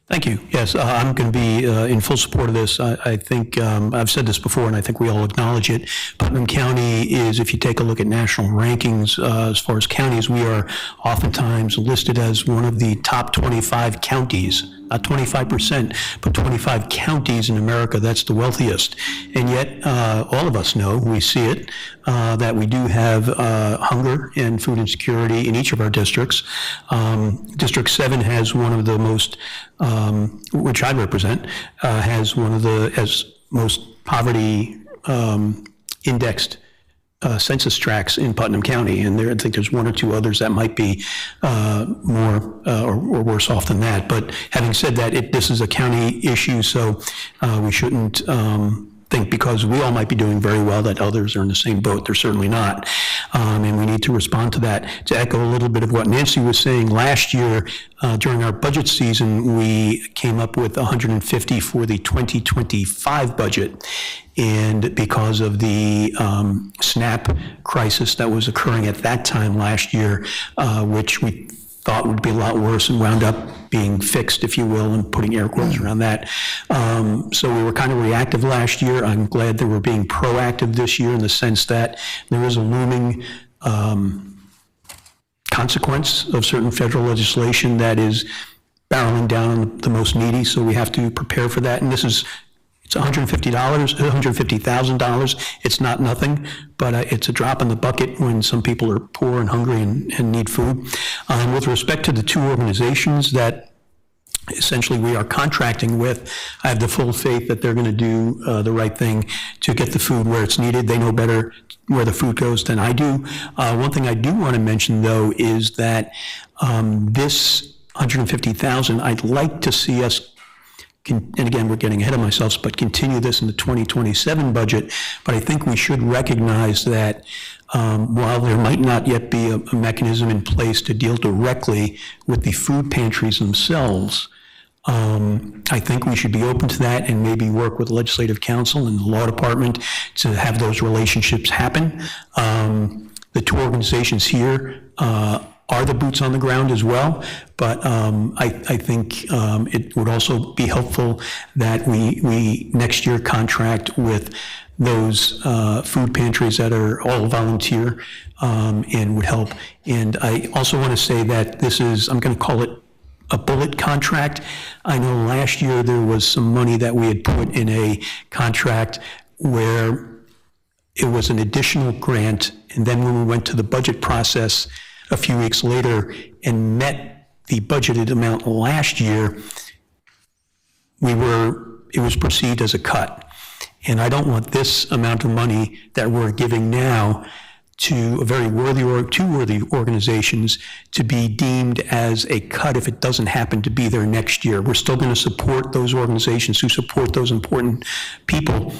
Thank you. Yes, I'm going to be in full support of this. I think I've said this before, and I think we all acknowledge it. Putnam County is, if you take a look at national rankings, as far as counties, we are oftentimes listed as one of the top 25 counties, not 25%, but 25 counties in America. That's the wealthiest. And yet, all of us know, we see it, that we do have hunger and food insecurity in each of our districts. District 7 has one of the most, which I represent, has one of the most poverty indexed census tracts in Putnam County, and I think there's one or two others that might be more or worse off than that. But having said that, this is a county issue, so we shouldn't think because we all might be doing very well that others are in the same boat. They're certainly not, and we need to respond to that. To echo a little bit of what Nancy was saying, last year during our budget season, we came up with $150 for the 2025 budget. And because of the SNAP crisis that was occurring at that time last year, which we thought would be a lot worse and wound up being fixed, if you will, and putting air quotes around that. So we were kind of reactive last year. I'm glad that we're being proactive this year in the sense that there is a looming consequence of certain federal legislation that is barreling down on the most needy, so we have to prepare for that. And it's $150,000. It's not nothing, but it's a drop in the bucket when some people are poor and hungry and need food. With respect to the two organizations that essentially we are contracting with, I have the full faith that they're going to do the right thing to get the food where it's needed. They know better where the food goes than I do. One thing I do want to mention, though, is that this $150,000, I'd like to see us, and again, we're getting ahead of myself, but continue this in the 2027 budget. But I think we should recognize that while there might not yet be a mechanism in place to deal directly with the food pantries themselves, I think we should be open to that and maybe work with the Legislative Council and the Law Department to have those relationships happen. the two organizations here are the boots on the ground as well, but I think it would also be helpful that we next year contract with those food pantries that are all volunteer and would help. And I also want to say that this is, I'm going to call it a bullet contract. I know last year there was some money that we had put in a contract where it was an additional grant, and then when we went to the budget process a few weeks later and met the budgeted amount last year, it was perceived as a cut. And I don't want this amount of money that we're giving now to a very worthy or two worthy organizations to be deemed as a cut if it doesn't happen to be there next year. We're still going to support those organizations who support those important people,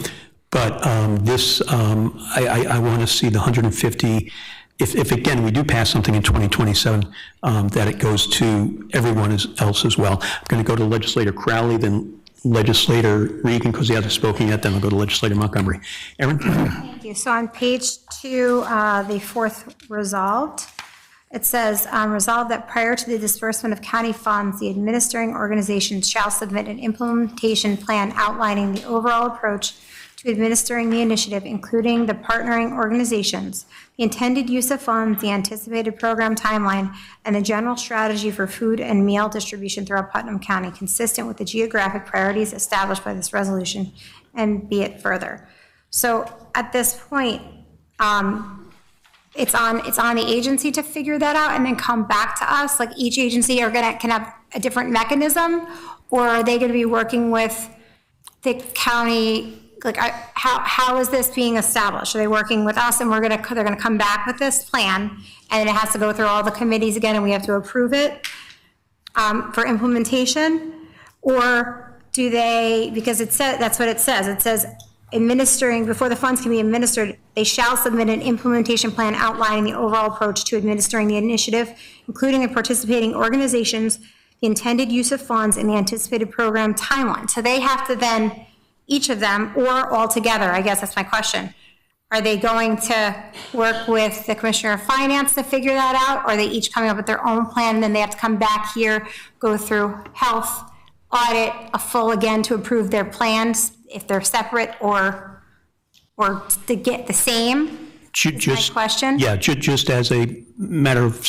but I want to see the 150. If again, we do pass something in 2027, that it goes to everyone else as well. I'm going to go to Legislator Crowley, then Legislator Regan, because he hasn't spoken yet, then I'll go to Legislator Montgomery. Erin? Thank you. So on page 2, the fourth resolved, it says, resolved that prior to the disbursement of county funds, the administering organization shall submit an implementation plan outlining the overall approach to administering the initiative, including the partnering organizations, the intended use of funds, the anticipated program timeline, and the general strategy for food and meal distribution throughout Putnam County, consistent with the geographic priorities established by this resolution, and be it further. So at this point, it's on the agency to figure that out and then come back to us. Like each agency can have a different mechanism, or are they going to be working with the county? Like, how is this being established? Are they working with us and they're gonna come back with this plan, and it has to go through all the committees again and we have to approve it for implementation? Or do they, because it says, that's what it says administering, before the funds can be administered, they shall submit an implementation plan outlining the overall approach to administering the initiative, including the participating organizations, the intended use of funds, and the anticipated program timeline. So they have to then, each of them, or all together, I guess that's my question. Are they going to work with the Commissioner of Finance to figure that out? Or are they each coming up with their own plan, and then they have to come back here, go through health, audit, a full again to approve their plans, if they're separate or to get the same? Is my question? Yeah, just as a matter of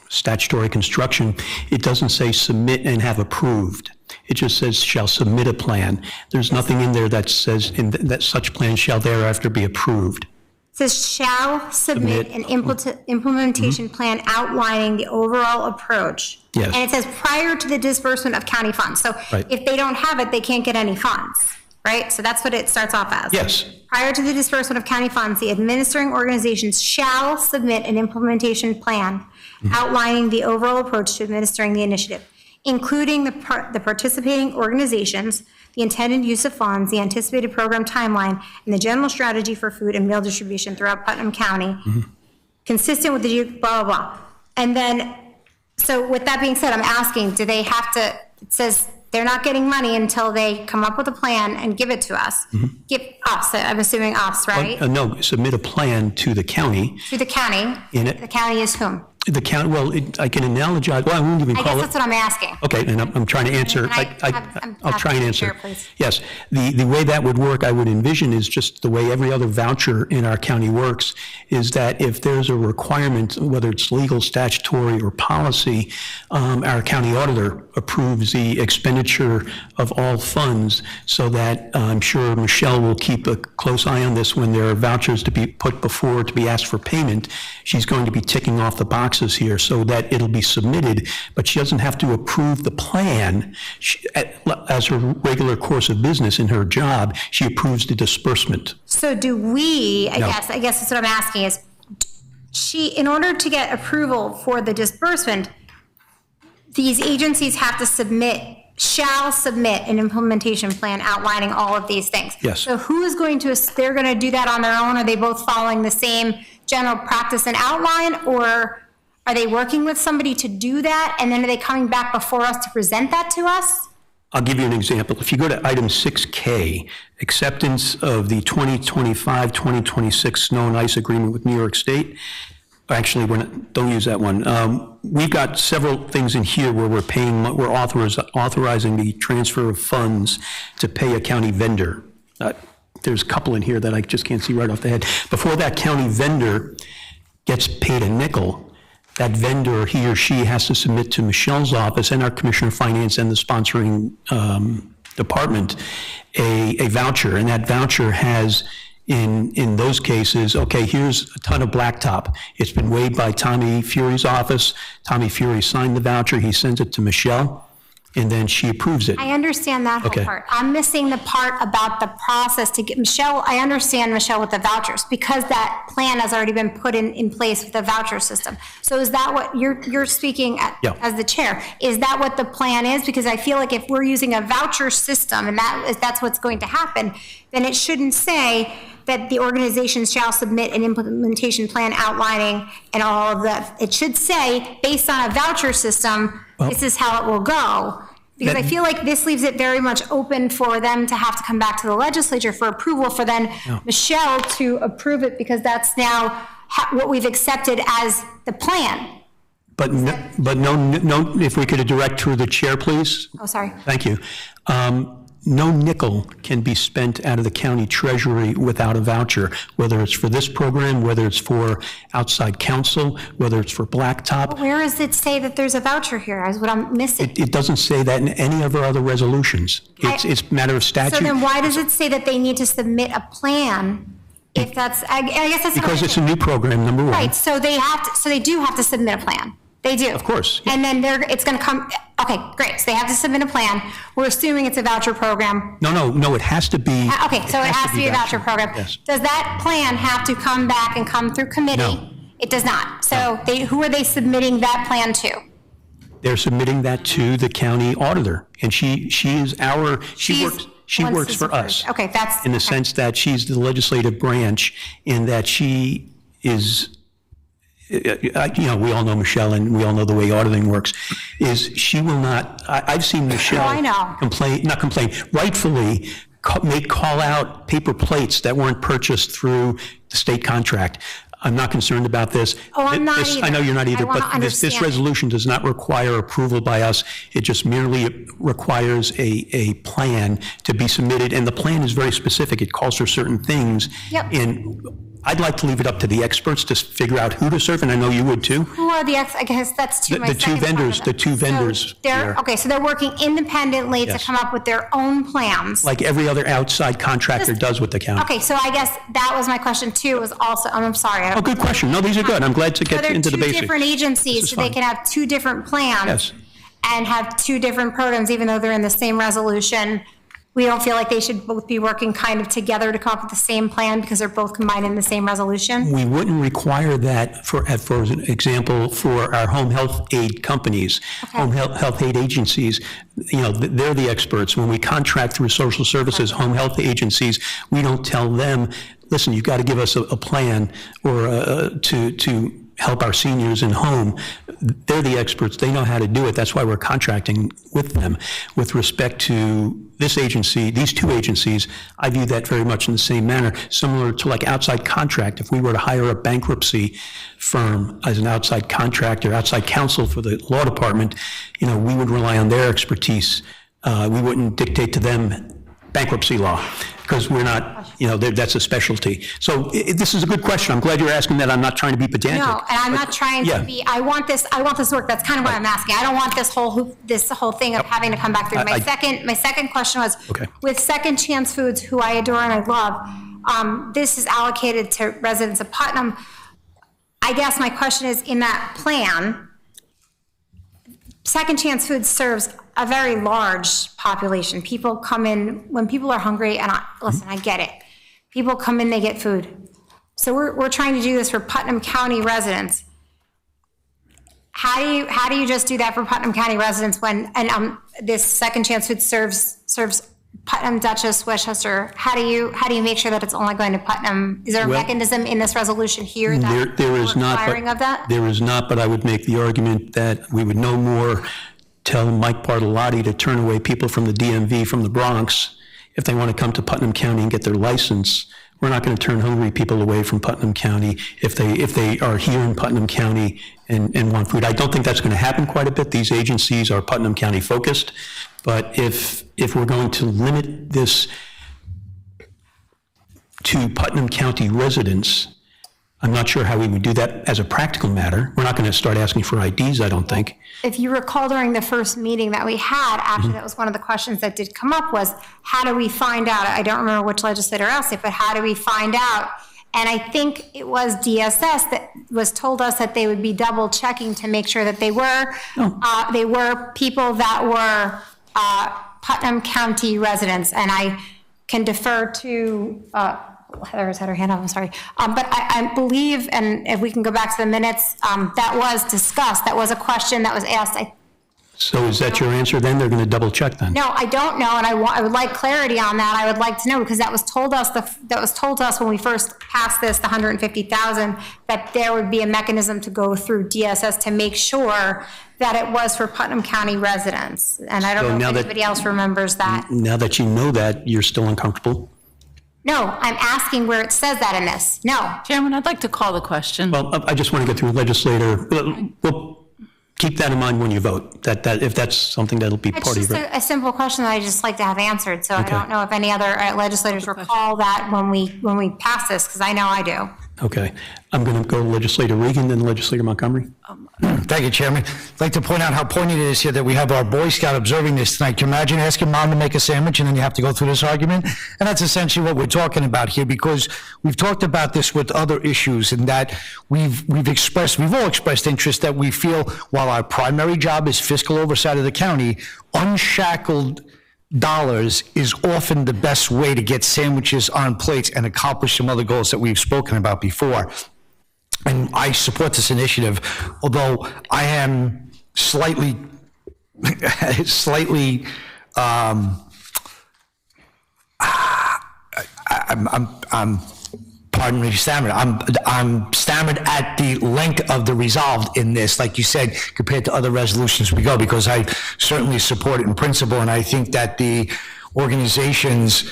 statutory construction, it doesn't say submit and have approved. It just says shall submit a plan. There's nothing in there that says that such plan shall thereafter be approved. It says shall submit an implementation plan outlining the overall approach. Yes. And it says prior to the disbursement of county funds. So Right. if they don't have it, they can't get any funds, right? So that's what it starts off as. Yes. Prior to the disbursement of county funds, the administering organizations shall submit an implementation plan outlining the overall approach to administering the initiative, including the participating organizations, the intended use of funds, the anticipated program timeline, and the general strategy for food and meal distribution throughout Putnam County, consistent with the blah, blah, blah. And then, so with that being said, I'm asking, do they have to, it says they're not getting money until they come up with a plan and give it to us. Give us, I'm assuming us, right? No, submit a plan to the county. To the county. In it- The county is whom? The county, well, I can analogize, well, I won't even I call guess it. that's what I'm asking. Okay, and I'm trying to answer. I'm I'll try and happy to answer. hear, please. Yes, the way that would work, I would envision, is just the way every other voucher in our county works, is that if there's a requirement, whether it's legal, statutory, or policy, our county auditor approves the expenditure of all funds, so that I'm sure Michelle will keep a close eye on this when there are vouchers to be put before to be asked for payment. She's going to be ticking off the boxes here so that it'll be submitted, but she doesn't have to approve the plan. As her regular course of business in her job, she approves the disbursement. So do we, No. I guess that's what I'm asking is, in order to get approval for the disbursement, these agencies have to shall submit an implementation plan outlining all of these things. Yes. So who is going to, they're going to do that on their own? Are they both following the same general practice and outline? Or are they working with somebody to do that? And then are they coming back before us to present that to us? I'll give you an example. If you go to item 6K, acceptance of the 2025-2026 snow and ice agreement with New York State. Actually, don't use that one. We've got several things in here where we're authorizing the transfer of funds to pay a county vendor. There's a couple in here that I just can't see right off the head. Before that county vendor gets paid a nickel, that vendor, he or she, has to submit to Michelle's office and our Commissioner of Finance and the sponsoring department a voucher, and that voucher has, in those cases, okay, here's a ton of blacktop. It's been weighed by Tommy Fury's office. Tommy Fury signed the voucher. He sends it to Michelle, and then she approves it. I understand that whole Okay. part. I'm missing the part about the process to get, Michelle, I understand, Michelle, with the vouchers, because that plan has already been put in place with the voucher system. So is that what, you're speaking Yeah. as the chair, is that what the plan is? Because I feel like if we're using a voucher system, and that's what's going to happen, then it shouldn't say that the organization shall submit an implementation plan outlining and all of that. It should say, based on a voucher system, this is how it will go. Because I feel like this leaves it very much open for them to have to come back to the legislature for approval, for then Michelle to approve it, because that's now what we've accepted as the plan. But no, if we could direct through the chair, please? Oh, sorry. Thank you. No nickel can be spent out of the county treasury without a voucher, whether it's for this program, whether it's for outside counsel, whether it's for blacktop. Where does it say that there's a voucher here, is what I'm missing? It doesn't say that in any of our other resolutions. It's a matter of statute. So then why does it say that they need to submit a plan if that's, I guess that's. Because it's a new program, number one. Right, so they do have to submit a plan. They do. Of course. And then it's going to come, okay, great, so they have to submit a plan. We're assuming it's a voucher program. No, it has to be. Okay, so it has to be a voucher program. Yes. Does that plan have to come back and come through committee? No. It does not. So who are they submitting that plan to? They're submitting that to the county auditor, and she is our, she Once works it's for us. approved. Okay, that's. In the okay. sense that she's the legislative branch, in that she is, we all know Michelle, and we all know the way auditing works, is she will not, I've seen Michelle. I know. Rightfully call out paper plates that weren't purchased through the state contract. I'm not concerned about this. Oh, I'm not This- either. I know you're not either, I wanna but this understand. resolution does not require approval by us. It just merely requires a plan to be submitted, and the plan is very specific. It calls for certain things. Yep. And I'd like to leave it up to the experts to figure out who to serve, and I know you would too. Who are the, I guess that's The- my the two second part of vendors- it. the two So vendors they're, here. okay, so they're working independently to Yes. come up with their own plans. Like every other outside contractor Just- does with the county. Okay, so I guess that was my question too, was also, I'm sorry. I Oh, good question. No, these are good. I'm glad to get into the So they're basics. two different This agencies, is so they fine. can have two different plans. Yes. And have two different programs, even though they're in the same resolution. We don't feel like they should both be working kind of together to come up with the same plan because they're both combined in the same resolution? We wouldn't require that for example, for our home health aid companies, home health aid agencies. They're the experts. When we contract through social services, home health agencies, we don't tell them, listen, you've got to give us a plan or to help our seniors in home. They're the experts. They know how to do it. That's why we're contracting with them. With respect to this agency, these two agencies, I view that very much in the same manner, similar to like outside contract. If we were to hire a bankruptcy firm as an outside contractor, outside counsel for the law department, we would rely on their expertise. We wouldn't dictate to them bankruptcy law, because we're not, that's a specialty. So this is a good question. I'm glad you're asking that. I'm not trying to be pedantic. No, and I'm but- not trying yeah. to be, I want this work, that's kind of what I'm asking. I don't want this whole thing of having to come back through. My second question was, Okay. with Second Chance Foods, who I adore and I love, this is allocated to residents of Putnam. I guess my question is, in that plan, Second Chance Foods serves a very large population. People come in, when people are hungry, and listen, I get it. People come in, they get food. So we're trying to do this for Putnam County residents. How do you just do that for Putnam County residents when, this Second Chance Foods serves Putnam, Dutchess, Westchester? How do you make sure that it's only going to Putnam? Is there a Well, mechanism in this resolution here that There is not, requiring of that? There is not, but I would make the argument that we would know more tell Mike Bartolotti to turn away people from the DMV from the Bronx if they want to come to Putnam County and get their license. We're not going to turn hungry people away from Putnam County if they are here in Putnam County and want food. I don't think that's going to happen quite a bit. These agencies are Putnam County focused. But if we're going to limit this to Putnam County residents, I'm not sure how we would do that as a practical matter. We're not going to start asking for IDs, I don't think. If you recall during the first meeting that we had, actually, that was one of the questions that did come up was, how do we find out? I don't remember which legislator asked it, but how do we find out? And I think it was DSS that was told us that they would be double checking to make sure that they were people that were Putnam County residents. And I can defer to, Heather has had her hand up, I'm sorry. But I believe, and if we can go back to the minutes, that was discussed. That was a question that was asked. So is that your answer then? They're going to double check then? No, I don't know, and I would like clarity on that. I would like to know, because that was told to us when we first passed this, the 150,000, that there would be a mechanism to go through DSS to make sure that it was for Putnam County residents. And I don't know if anybody else remembers that. Now that you know that, you're still uncomfortable? No, I'm asking where it says that in this. No. Chairman, I'd like to call the question. Well, I just want to get through legislator. Well, keep that in mind when you vote, that if that's something that'll be It's part of just your vote. a simple question that I just like to have answered. So I don't know if any other legislators recall that when we pass this, because I know I do. Okay. I'm going to go legislator Regan, then legislator Montgomery. Thank you, Chairman. I'd like to point out how poignant it is here that we have our Boy Scout observing this tonight. Can you imagine asking Mom to make a sandwich and then you have to go through this argument? And that's essentially what we're talking about here, because we've talked about this with other issues, and that we've all expressed interest that we feel, while our primary job is fiscal oversight of the county, unshackled dollars is often the best way to get sandwiches on plates and accomplish some other goals that we've spoken about before. And I support this initiative, although I am slightly, pardon me, stammered. I'm stammered at the length of the resolved in this, like you said, compared to other resolutions we go, because I certainly support it in principle, and I think that the organizations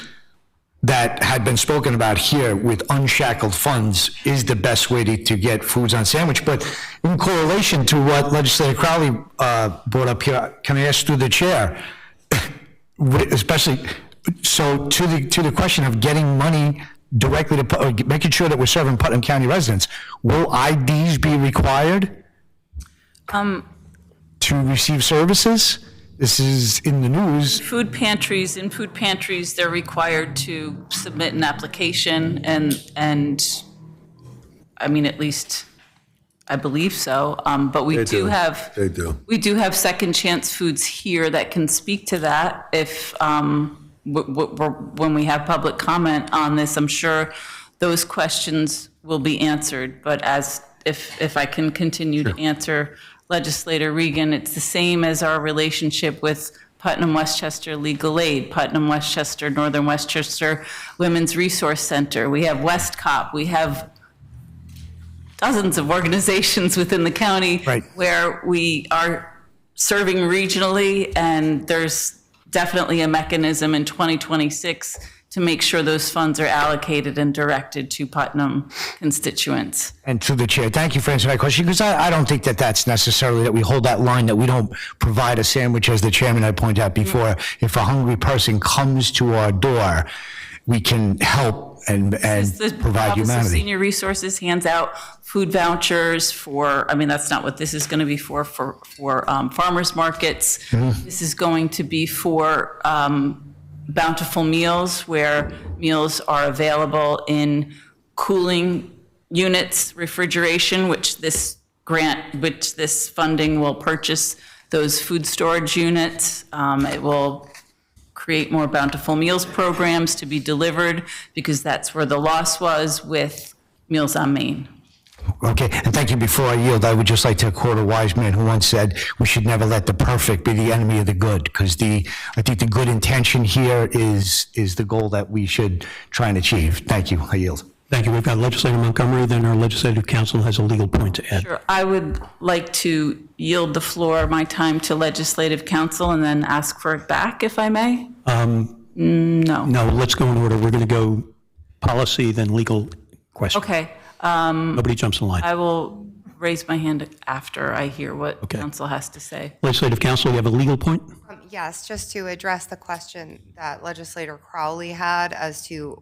that had been spoken about here with unshackled funds is the best way to get foods on sandwich. But in correlation to what Legislator Crowley brought up here, can I ask through the chair, especially, so to the question of getting money directly to, making sure that we're serving Putnam County residents, will IDs be required to receive services? This is in the news. In food pantries, they're required to submit an application, and I mean, at least I believe so. But we do have Second Chance Foods here that can speak to that. If when we have public comment on this, I'm sure those questions will be answered. But if I can continue to answer Legislator Regan, it's the same as our relationship with Putnam Westchester Legal Aid, Putnam Westchester, Northern Westchester Women's Resource Center. We have WestCOP. We have dozens of organizations within the county where we are serving regionally, and there's definitely a mechanism in 2026 to make sure those funds are allocated and directed to Putnam constituents. And through the chair, thank you for answering that question, because I don't think that that's necessarily that we hold that line, that we don't provide a sandwich, as the chairman had pointed out before. If a hungry person comes to our door, we can help and provide Office of humanity. Senior Resources hands out food vouchers for, I mean, that's not what this is going to be for farmers markets. This is going to be for bountiful meals, where meals are available in cooling units, refrigeration, which this funding will purchase those food storage units. It will create more bountiful meals programs to be delivered, because that's where the loss was with Meals on Main. Okay, and thank you. Before I yield, I would just like to quote a wise man who once said, we should never let the perfect be the enemy of the good, because I think the good intention here is the goal that we should try and achieve. Thank you. I yield. Thank you. We've got Legislator Montgomery, then our Legislative Council has a legal point to add. Sure. I would like to yield the floor, my time, to Legislative Council and then ask for it back, if I may. No. No, let's go in order. We're going to go policy, then legal question. Okay. Nobody jumps in line. I will raise my hand after I hear what Okay. council has to say. Legislative Council, you have a legal point? Yes, just to address the question that Legislator Crowley had as to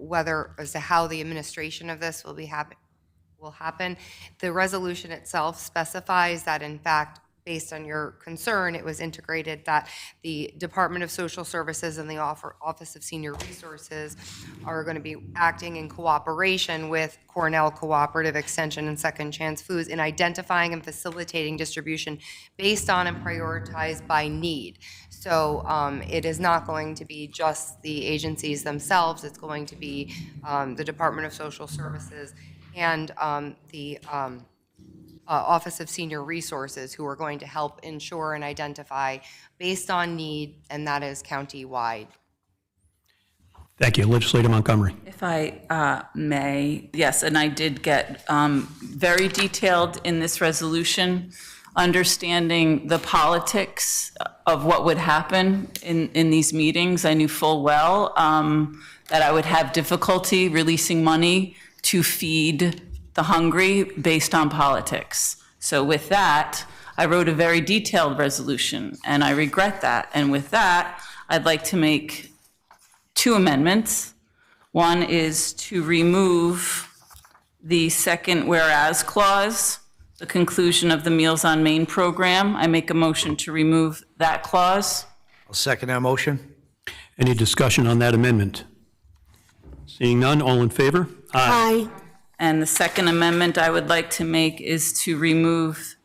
how the administration of this will happen. The resolution itself specifies that, in fact, based on your concern, it was integrated that the Department of Social Services and the Office of Senior Resources are going to be acting in cooperation with Cornell Cooperative Extension and Second Chance Foods in identifying and facilitating distribution based on and prioritized by need. So it is not going to be just the agencies themselves. It's going to be the Department of Social Services and the Office of Senior Resources, who are going to help ensure and identify based on need, and that is county-wide. Thank you. Legislator Montgomery. If I may, yes, and I did get very detailed in this resolution, understanding the politics of what would happen in these meetings. I knew full well that I would have difficulty releasing money to feed the hungry based on politics. So with that, I wrote a very detailed resolution, and I regret that. And with that, I'd like to make 2 amendments. One is to remove the second whereas clause, the conclusion of the Meals on Main program. I make a motion to remove that clause. I'll second that motion. Any discussion on that amendment? Seeing none, all in favor? Aye. And the second amendment I would like to make is to remove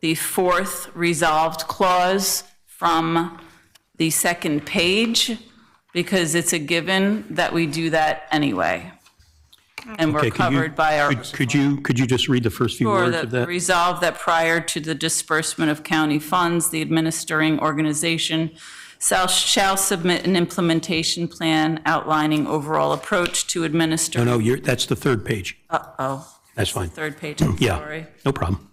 the 4th resolved clause from the second page, because it's a given that we do that anyway. And we're Okay, could you- covered by our. Could you just read the first few Sure, words that of that? resolve that prior to the disbursement of county funds, the administering organization shall submit an implementation plan outlining overall approach to administer. No, that's the 3rd page. Uh-oh. That's the fine. 3rd page, I'm Yeah, sorry. no problem.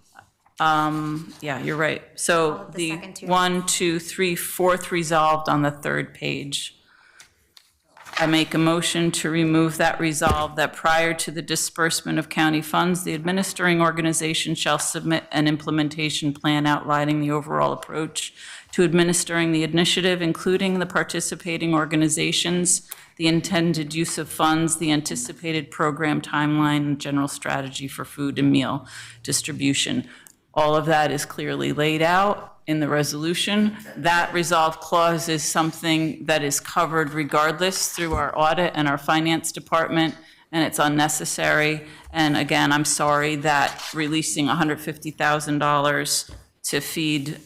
Yeah, you're right. So the the second two. 1, 2, 3, 4th resolved on the 3rd page. I make a motion to remove that resolve that prior to the disbursement of county funds, the administering organization shall submit an implementation plan outlining the overall approach to administering the initiative, including the participating organizations, the intended use of funds, the anticipated program timeline, and general strategy for food and meal distribution. All of that is clearly laid out in the resolution. That resolve clause is something that is covered regardless through our audit and our finance department, and it's unnecessary. And again, I'm sorry that releasing $150,000 to feed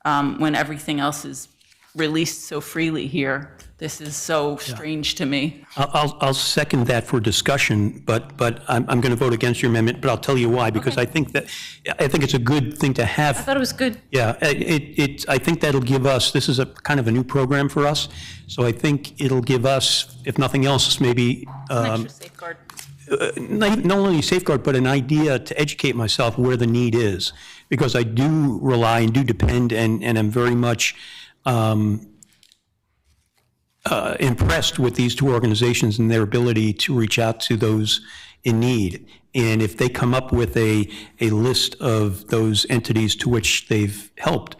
when everything else is released so freely here, this is so strange to me. I'll second that for discussion, but I'm going to vote against your amendment, but I'll tell you why, because I think it's a good thing to have. I thought it was good. Yeah, I think that'll give us, this is a kind of a new program for us, so I think it'll give us, if nothing else, maybe An extra safeguard. not only safeguard, but an idea to educate myself where the need is, because I do rely and do depend, and I'm very much impressed with these 2 organizations and their ability to reach out to those in need. And if they come up with a list of those entities to which they've helped,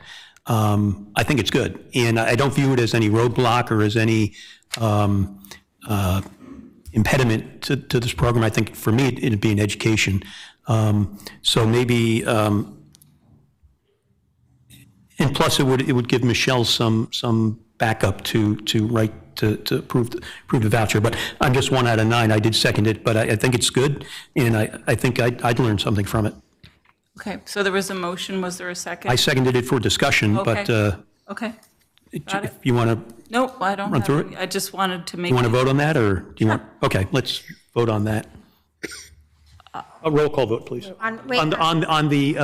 I think it's good. And I don't view it as any roadblock or as any impediment to this program. I think for me, it'd be an education. So maybe, and plus it would give Michelle some backup to approve the voucher. But I'm just 1 out of 9. I did second it, but I think it's good, and I think I'd learn something from it. Okay, so there was a motion, was there a second? I seconded it for discussion, but Okay, got it. if you want to, Nope, I don't Run have through any. it? I just wanted to make. you want to it- vote on that, or do you want? Okay, let's vote on that. A roll call vote, please. Wait, On the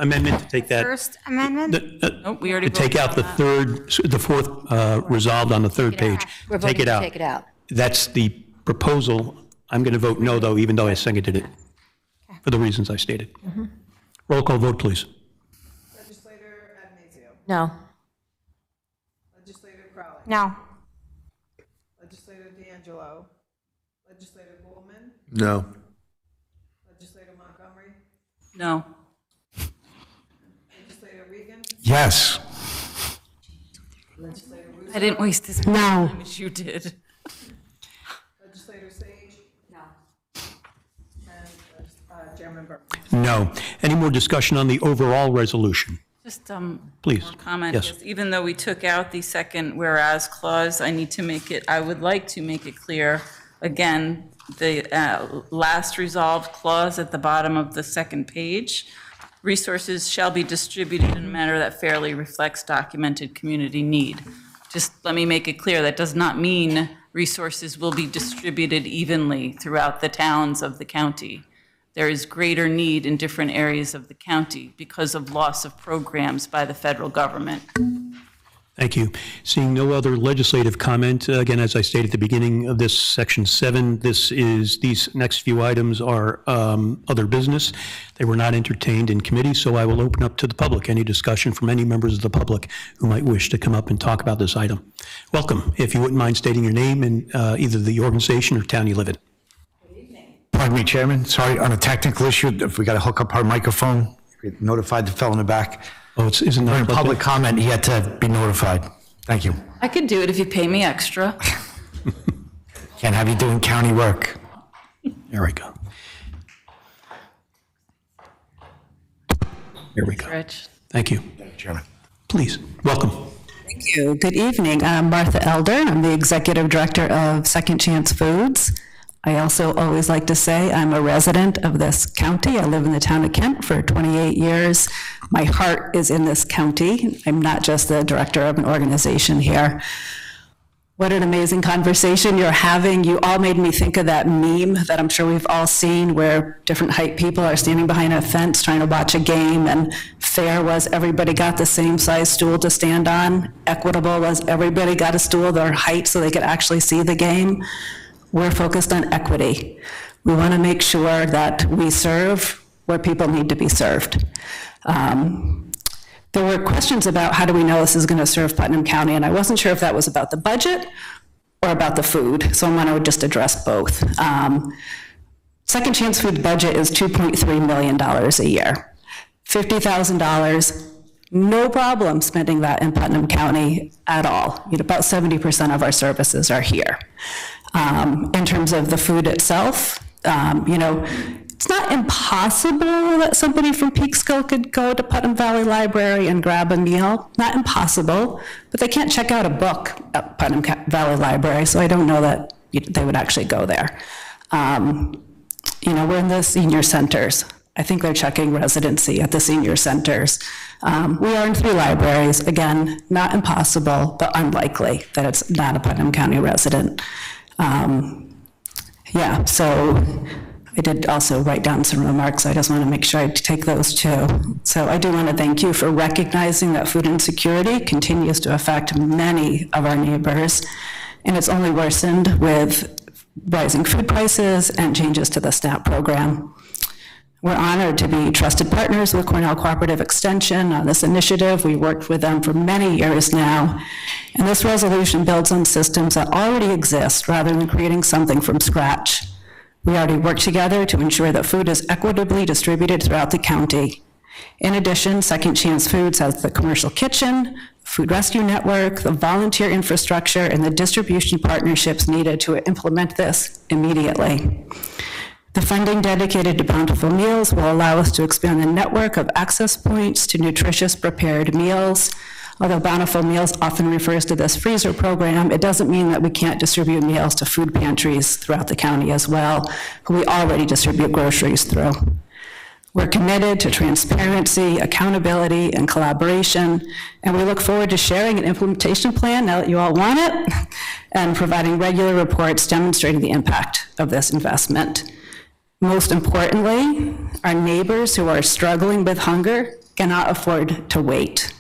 amendment to take that. first amendment? Nope, we already To take voted out the on that. the 4th resolved on the 3rd page. We're Take voting it to out. take it out. That's the proposal I'm going to vote no, though, even though I seconded it, for the reasons I stated. Roll call vote, please. Legislator Addamazio. No. Legislator Crowley. No. Legislator D'Angelo. Legislator Bowman. No. Legislator Montgomery. No. Legislator Regan. Yes. Legislator Russo. I didn't waste as much No. time as you did. Legislator Sage. No. And Chairman Berman. No. Any more discussion on the overall resolution? Just, Please. one comment. Yes. Yes, even though we took out the second whereas clause, I would like to make it clear, again, the last resolved clause at the bottom of the second page, resources shall be distributed in a manner that fairly reflects documented community need. Just let me make it clear, that does not mean resources will be distributed evenly throughout the towns of the county. There is greater need in different areas of the county because of loss of programs by the federal government. Thank you. Seeing no other legislative comment, again, as I stated at the beginning of this section 7, these next few items are other business. They were not entertained in committee, so I will open up to the public. Any discussion from any members of the public who might wish to come up and talk about this item? Welcome. If you wouldn't mind stating your name and either the organization or town you live in. Pardon me, Chairman. Sorry, on a technical issue, if we got to hook up our microphone, we notified the fellow in the back. Oh, isn't that During plugged in? public comment, he had to be notified. Thank you. I could do it if you pay me extra. Can't have you doing county work. There we go. Here we go. Rich. Thank you. Chairman. Please, welcome. Thank you. Good evening. I'm Martha Elder. I'm the Executive Director of Second Chance Foods. I also always like to say I'm a resident of this county. I live in the town of Kent for 28 years. My heart is in this county. I'm not just the director of an organization here. What an amazing conversation you're having. You all made me think of that meme that I'm sure we've all seen where different height people are standing behind a fence trying to watch a game, and fair was everybody got the same size stool to stand on. Equitable was everybody got a stool their height so they could actually see the game. We're focused on equity. We want to make sure that we serve where people need to be served. There were questions about how do we know this is going to serve Putnam County, and I wasn't sure if that was about the budget or about the food, so I'm going to just address both. Second Chance Food budget is $2.3 million a year. $50,000, no problem spending that in Putnam County at all. About 70% of our services are here. In terms of the food itself, it's not impossible that somebody from Peekskill could go to Putnam Valley Library and grab a meal. Not impossible, but they can't check out a book at Putnam Valley Library, so I don't know that they would actually go there. We're in the senior centers. I think they're checking residency at the senior centers. We are in 3 libraries. Again, not impossible, but unlikely that it's not a Putnam County resident. So I did also write down some remarks. I just want to make sure I take those too. So I do want to thank you for recognizing that food insecurity continues to affect many of our neighbors, and it's only worsened with rising food prices and changes to the SNAP program. We're honored to be trusted partners with Cornell Cooperative Extension on this initiative. We worked with them for many years now, and this resolution builds on systems that already exist rather than creating something from scratch. We already work together to ensure that food is equitably distributed throughout the county. In addition, Second Chance Foods has the commercial kitchen, food rescue network, the volunteer infrastructure, and the distribution partnerships needed to implement this immediately. The funding dedicated to Bountiful Meals will allow us to expand the network of access points to nutritious prepared meals. Although Bountiful Meals often refers to this freezer program, it doesn't mean that we can't distribute meals to food pantries throughout the county as well, who we already distribute groceries through. We're committed to transparency, accountability, and collaboration, and we look forward to sharing an implementation plan now that you all want it, and providing regular reports demonstrating the impact of this investment. Most importantly, our neighbors who are struggling with hunger cannot afford to wait.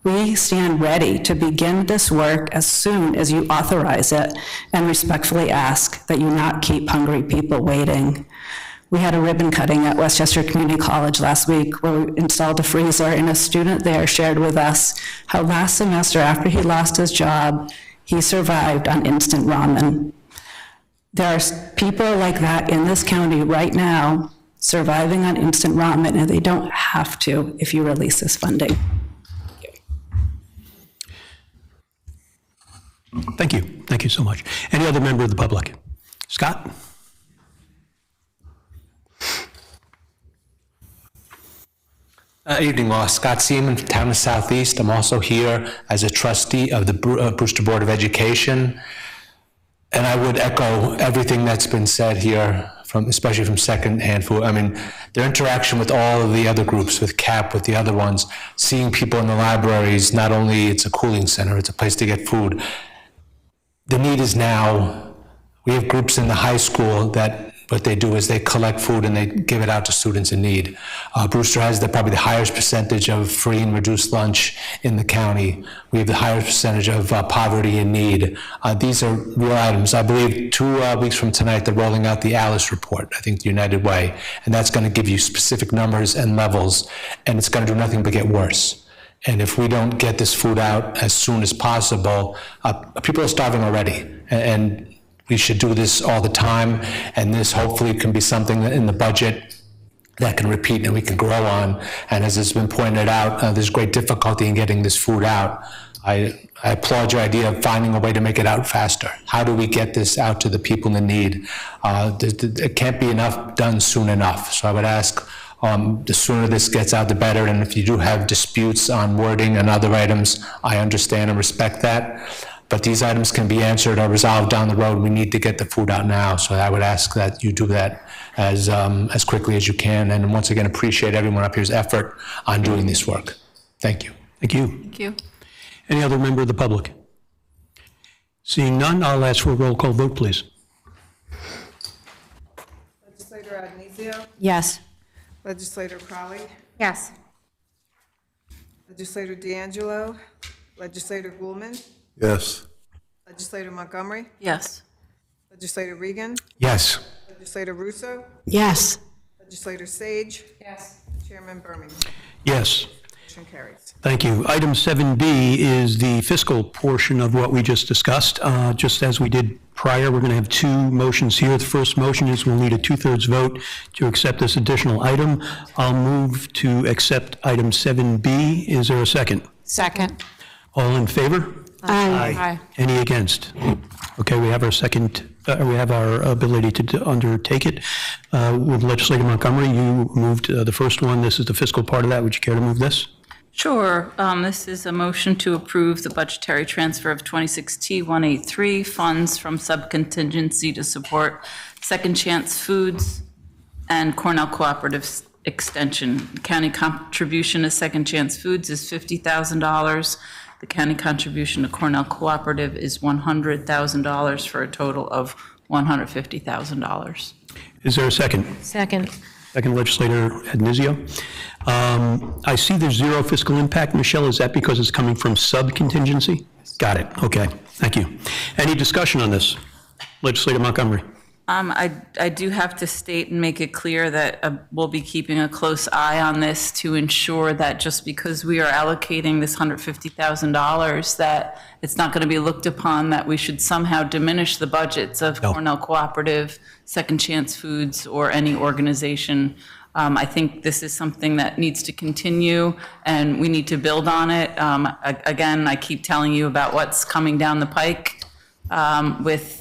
We stand ready to begin this work as soon as you authorize it and respectfully ask that you not keep hungry people waiting. We had a ribbon cutting at Westchester Community College last week where we installed a freezer, and a student there shared with us how last semester, after he lost his job, he survived on instant ramen. There are people like that in this county right now surviving on instant ramen, and they don't have to if you release this funding. Thank you. Thank you so much. Any other member of the public? Scott? Evening, all. Scott Seaman, from Town of Southeast. I'm also here as a trustee of the Brewster Board of Education. And I would echo everything that's been said here, especially from Secondhand Food. I mean, their interaction with all of the other groups, with CAP, with the other ones, seeing people in the libraries, not only it's a cooling center, it's a place to get food. The need is now. We have groups in the high school that what they do is they collect food and they give it out to students in need. Brewster has probably the highest percentage of free and reduced lunch in the county. We have the highest percentage of poverty and need. These are real items. I believe 2 weeks from tonight, they're rolling out the Alice report, I think the United Way, and that's going to give you specific numbers and levels, and it's going to do nothing but get worse. And if we don't get this food out as soon as possible, people are starving already, and we should do this all the time, and this hopefully can be something that in the budget that can repeat and we can grow on. And as has been pointed out, there's great difficulty in getting this food out. I applaud your idea of finding a way to make it out faster. How do we get this out to the people in need? It can't be enough done soon enough. So I would ask, the sooner this gets out, the better. And if you do have disputes on wording and other items, I understand and respect that. But these items can be answered or resolved down the road. We need to get the food out now. So I would ask that you do that as quickly as you can. And once again, appreciate everyone up here's effort on doing this work. Thank you. Thank you. Thank you. Any other member of the public? Seeing none, I'll ask for a roll call vote, please. Legislator Adenizio? Yes. Legislator Crowley? Yes. Legislator D'Angelo? Legislator Goulman? Yes. Legislator Montgomery? Yes. Legislator Regan? Yes. Legislator Russo? Yes. Legislator Sage? Yes. Chairman Berman? Yes. Motion carries. Thank you. Item 7B is the fiscal portion of what we just discussed. Just as we did prior, we're going to have 2 motions here. The first motion is we'll need a 2/3 vote to accept this additional item. I'll move to accept item 7B. Is there a second? Second. All in favor? Aye. Any against? Okay, we have our second, we have our ability to undertake it. With Legislator Montgomery, you moved the first one. This is the fiscal part of that. Would you care to move this? Sure. This is a motion to approve the budgetary transfer of 26T183 funds from subcontingency to support Second Chance Foods and Cornell Cooperative Extension. County contribution to Second Chance Foods is $50,000. The county contribution to Cornell Cooperative is $100,000 for a total of $150,000. Is there a second? Second. Second, Legislator Adenizio. I see there's 0 fiscal impact. Michelle, is that because it's coming from sub-contingency? Got it. Okay. Thank you. Any discussion on this? Legislator Montgomery. I do have to state and make it clear that we'll be keeping a close eye on this to ensure that just because we are allocating this $150,000, that it's not going to be looked upon that we should somehow diminish the budgets of Cornell Cooperative, Second Chance Foods, or any organization. I think this is something that needs to continue, and we need to build on it. Again, I keep telling you about what's coming down the pike with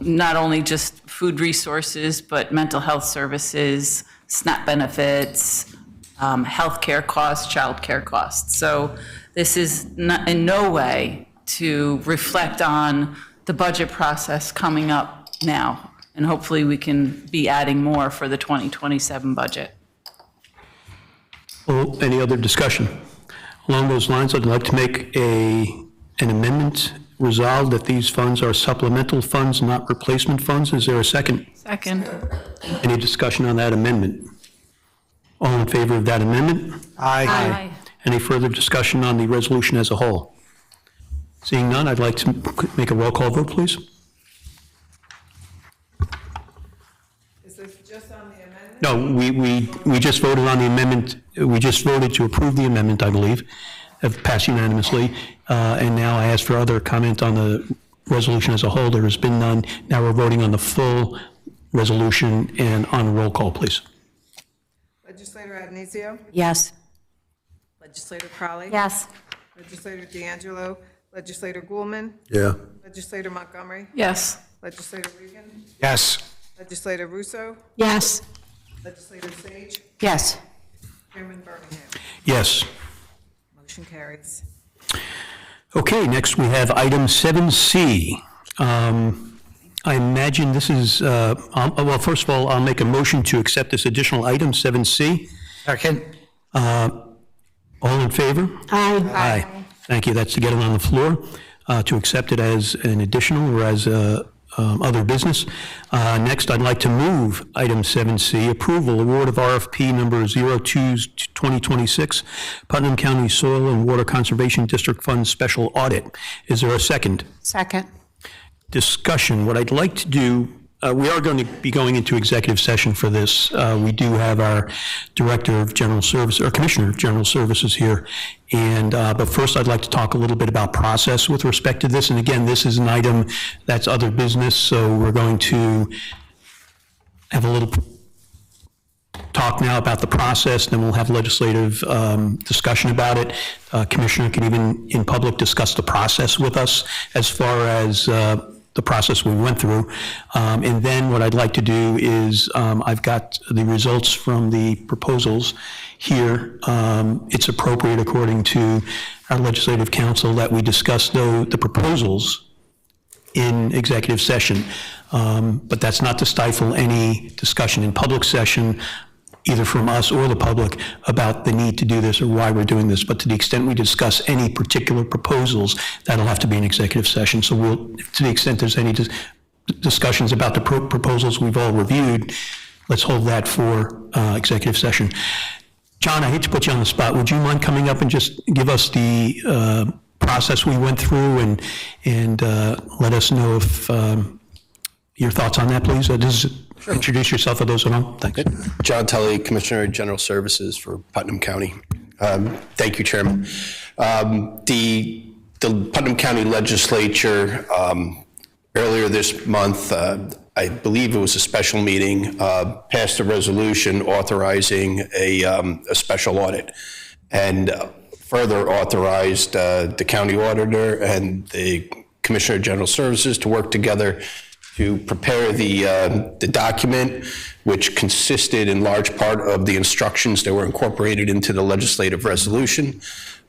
not only just food resources, but mental health services, SNAP benefits, healthcare costs, childcare costs. So this is not, in no way to reflect on the budget process coming up now. And hopefully we can be adding more for the 2027 budget. Well, any other discussion? Along those lines, I'd like to make an amendment. Resolved that these funds are supplemental funds, not replacement funds. Is there a second? Second. Any discussion on that amendment? All in favor of that amendment? Aye. Any further discussion on the resolution as a whole? Seeing none, I'd like to make a roll call vote, please. Is this just on the amendment? No, we just voted on the amendment. We just voted to approve the amendment, I believe, have passed unanimously. And now I ask for other comment on the resolution as a whole. There has been none. Now we're voting on the full resolution and on roll call, please. Legislator Adenizio? Yes. Legislator Crowley? Yes. Legislator D'Angelo? Legislator Goulman? Yeah. Legislator Montgomery? Yes. Legislator Regan? Yes. Legislator Russo? Yes. Legislator Sage? Yes. Chairman Birmingham? Yes. Motion carries. Okay, next we have item 7C. I imagine this is, well, first of all, I'll make a motion to accept this additional item, 7C. Second. All in favor? Aye. Aye. Thank you. That's to get it on the floor, to accept it as an additional or as other business. Next, I'd like to move item 7C, approval, award of RFP number 02-2026, Putnam County Soil and Water Conservation District Fund Special Audit. Is there a second? Second. Discussion. What I'd like to do, we are going to be going into executive session for this. We do have our Director of General Services, or Commissioner of General Services here. And, but first I'd like to talk a little bit about process with respect to this. And again, this is an item that's other business, so we're going to have a little talk now about the process, then we'll have legislative discussion about it. Commissioner can even in public discuss the process with us as far as the process we went through. And then what I'd like to do is, I've got the results from the proposals here. It's appropriate, according to our legislative council, that we discuss the proposals in executive session. But that's not to stifle any discussion in public session, either from us or the public, about the need to do this or why we're doing this. But to the extent we discuss any particular proposals, that'll have to be an executive session. So we'll, to the extent there's any discussions about the proposals we've all reviewed, let's hold that for executive session. John, I hate to put you on the spot. Would you mind coming up and just give us the process we went through and let us know if your thoughts on that, please? Sure. Introduce yourself for those at home. Thanks. John Tully, Commissioner of General Services for Putnam County. Thank you, Chairman. The Putnam County Legislature earlier this month, I believe it was a special meeting, passed a resolution authorizing a special audit, and further authorized the county auditor and the Commissioner of General Services to work together to prepare the document, which consisted in large part of the instructions that were incorporated into the legislative resolution.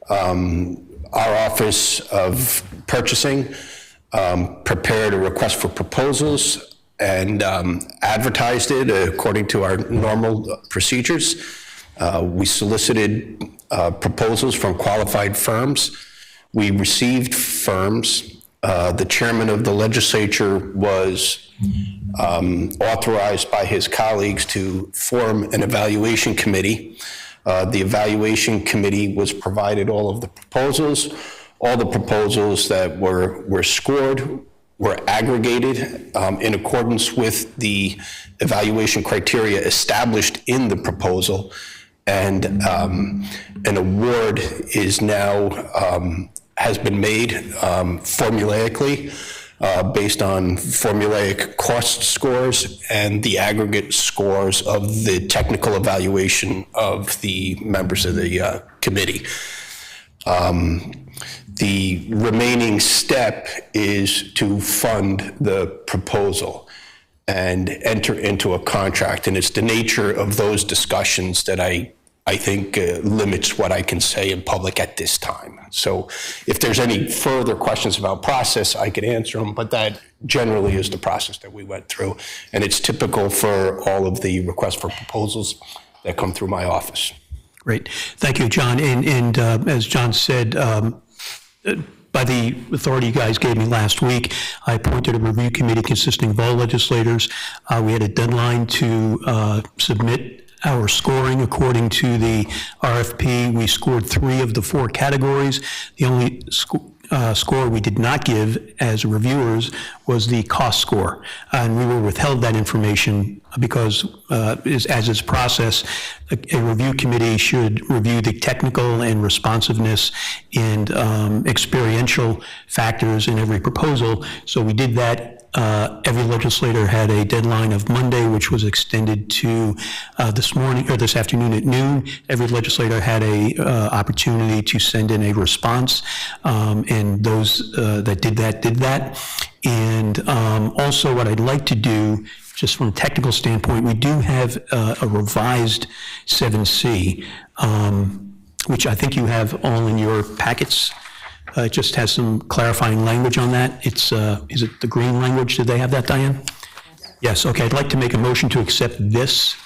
Our Office of Purchasing prepared a request for proposals and advertised it according to our normal procedures. We solicited proposals from qualified firms. We received firms. The chairman of the legislature was authorized by his colleagues to form an evaluation committee. The evaluation committee was provided all of the proposals. All the proposals that were scored were aggregated in accordance with the evaluation criteria established in the proposal. And an award is now has been made formulaically based on formulaic cost scores and the aggregate scores of the technical evaluation of the members of the committee. The remaining step is to fund the proposal and enter into a contract. And it's the nature of those discussions that I think limits what I can say in public at this time. So if there's any further questions about process, I could answer them, but that generally is the process that we went through. And it's typical for all of the requests for proposals that come through my office. Great. Thank you, John. And as John said, by the authority you guys gave me last week, I appointed a review committee consisting of all legislators. We had a deadline to submit our scoring according to the RFP. We scored 3 of the 4 categories. The only score we did not give as reviewers was the cost score. And we were withheld that information because, as is process, a review committee should review the technical and responsiveness and experiential factors in every proposal. So we did that. Every legislator had a deadline of Monday, which was extended to this afternoon at noon. Every legislator had a opportunity to send in a response, and those that did that. And also, what I'd like to do, just from a technical standpoint, we do have a revised 7C, which I think you have all in your packets. It just has some clarifying language on that. It's, is it the green language? Did they have that, Diane? Yes, okay. I'd like to make a motion to accept this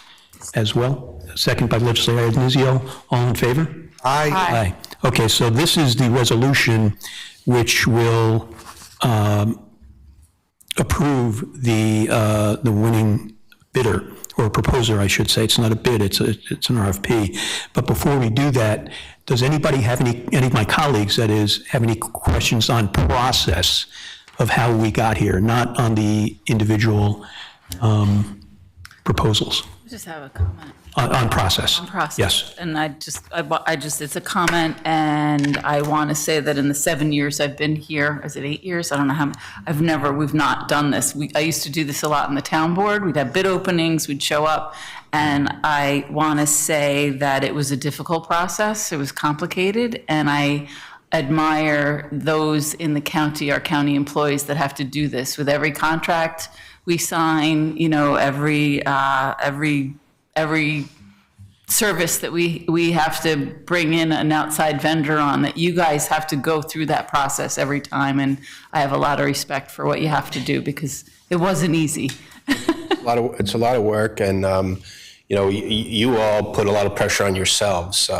as well. Second by legislator Addonizio. All in favor? Aye. Aye. Okay, so this is the resolution which will approve the winning bidder, or proposer, I should say. It's not a bid, it's an RFP. But before we do that, does anybody have any of my colleagues, that is, have any questions on process of how we got here, not on the individual proposals? I just have a comment. On process? On process. Yes. And I just, it's a comment, and I want to say that in the 7 years I've been here, is it 8 years? I don't know how, we've not done this. I used to do this a lot in the town board. We'd have bid openings, we'd show up, and I want to say that it was a difficult process. It was complicated, and I admire those in the county, our county employees, that have to do this with every contract we sign, every service that we have to bring in an outside vendor on, that you guys have to go through that process every time. And I have a lot of respect for what you have to do, because it wasn't easy. It's a lot of work, and you all put a lot of pressure on yourselves